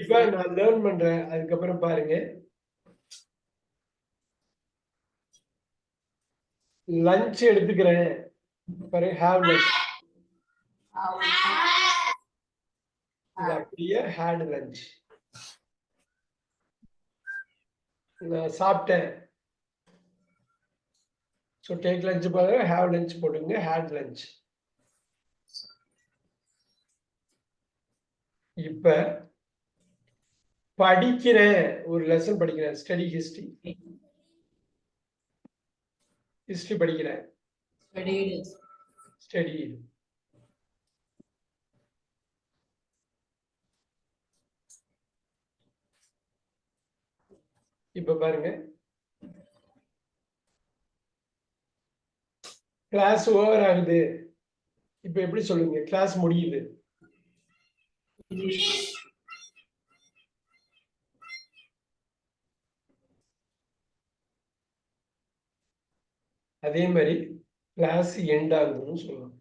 இப்ப நான் லேர்ன் பண்றேன். அதுக்கப்புறம் பாருங்க, லஞ்ச் எடுத்துக்கிறேன். பாருங்க, ஹேவ் லஞ்ச். இது அப்படியே ஹேட் லஞ்ச். நான் சாப்பிட்டேன். ஸோ டேக் லஞ்ச் பதிலாக ஹேவ் லஞ்ச் போட்டுங்க, ஹேட் லஞ்ச். இப்ப படிக்கிறேன், ஒரு லெசன் படிக்கிறேன், ஸ்டடி ஹிஸ்டரி. ஹிஸ்டரி படிக்கிறேன். ஸ்டடி. இப்ப பாருங்க, கிளாஸ் ஓவர் ஆகுது. இப்ப எப்படி சொல்லுங்க, கிளாஸ் முடியுது? அதே மாதிரி கிளாஸ் எண்ட் ஆகுதுன்னு சொல்லலாம்.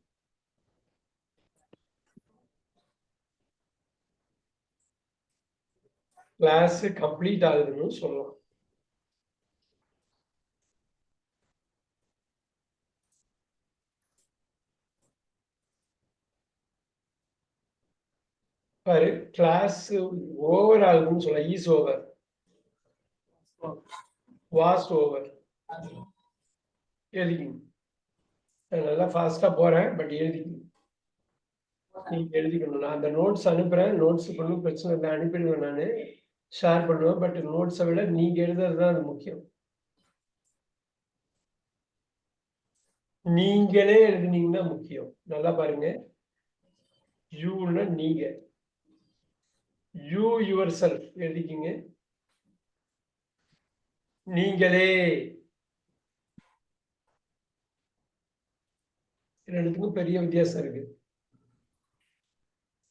கிளாஸ் கம்ப்ளீட் ஆகுதுன்னு சொல்லலாம். பாரு, கிளாஸ் ஓவர் ஆகுதுன்னு சொல்லலாம். Is over, was over. எழுதிக்கணும். நான் நல்லா ஃபாஸ்டா போறேன், பட் எழுதிக்கணும். நீங்க எழுதிக்கணும். நான் அந்த நோட்ஸ் அனுப்புறேன். நோட்ஸ் ஒன்றும் பிரச்சனை இல்லை, அனுப்பிடுவேன். நான் ஷேர் பண்ணுவேன். பட் நோட்ஸை விட நீங்க எழுதுறது தான் அது முக்கியம். நீங்களே எழுதுனீங்கன்னா முக்கியம். நல்லா பாருங்க, யூன்னா நீங்க, யூ யுவர் செல்ஃப் எழுதிக்கிங்க. நீங்களே. ரெண்டுத்துக்கும் பெரிய வித்தியாசம் இருக்கு.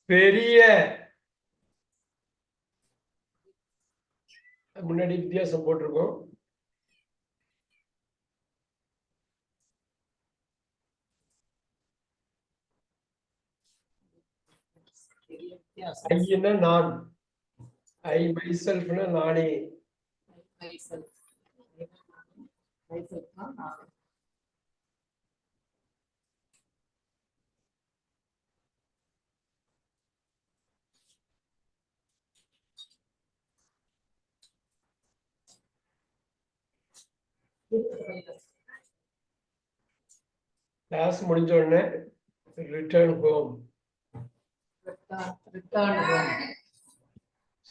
பெரிய முன்னாடி வித்தியாசம் போட்டிருக்கோம். ஐன்னா நான், ஐ மை செல்ஃப்னா நானே. கிளாஸ் முடிஞ்ச உடனே ரிட்டர்ன் ஹோம்.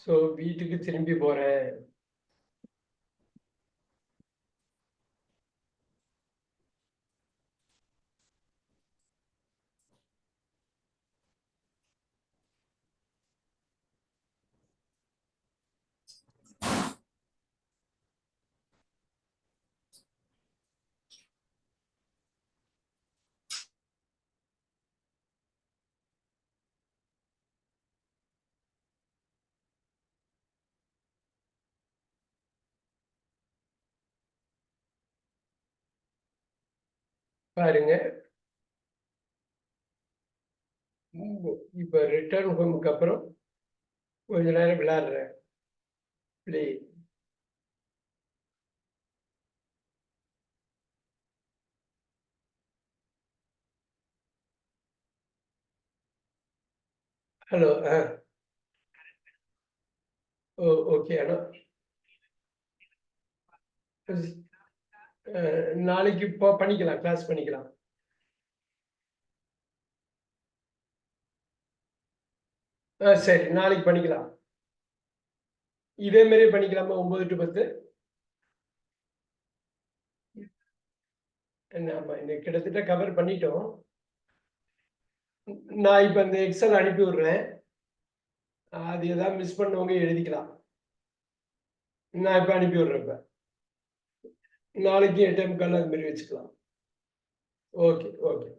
ஸோ வீட்டுக்கு திரும்பி போறேன். பாருங்க, இப்ப ரிட்டர்ன் ஹோமுக்கு அப்புறம் கொஞ்ச நேரம் விளையாடுறேன். பிளே. ஹலோ. ஓகே. ஆனால் நாளைக்கு இப்போ பண்ணிக்கலாம், கிளாஸ் பண்ணிக்கலாம். சரி, நாளைக்கு பண்ணிக்கலாம். இதே மாதிரி பண்ணிக்கலாமா? 9 to 10. ஆமா இந்த கிட்டத்தட்ட கவர் பண்ணிட்டோம். நான் இப்ப இந்த எக்ஸல் அனுப்பி விடுறேன். அது ஏதாவது மிஸ் பண்ணவங்க எழுதிக்கலாம். நான் இப்ப அனுப்பி விடுறேன். இப்ப நாளைக்கு 8 அது மாதிரி வச்சுக்கலாம். Okay okay.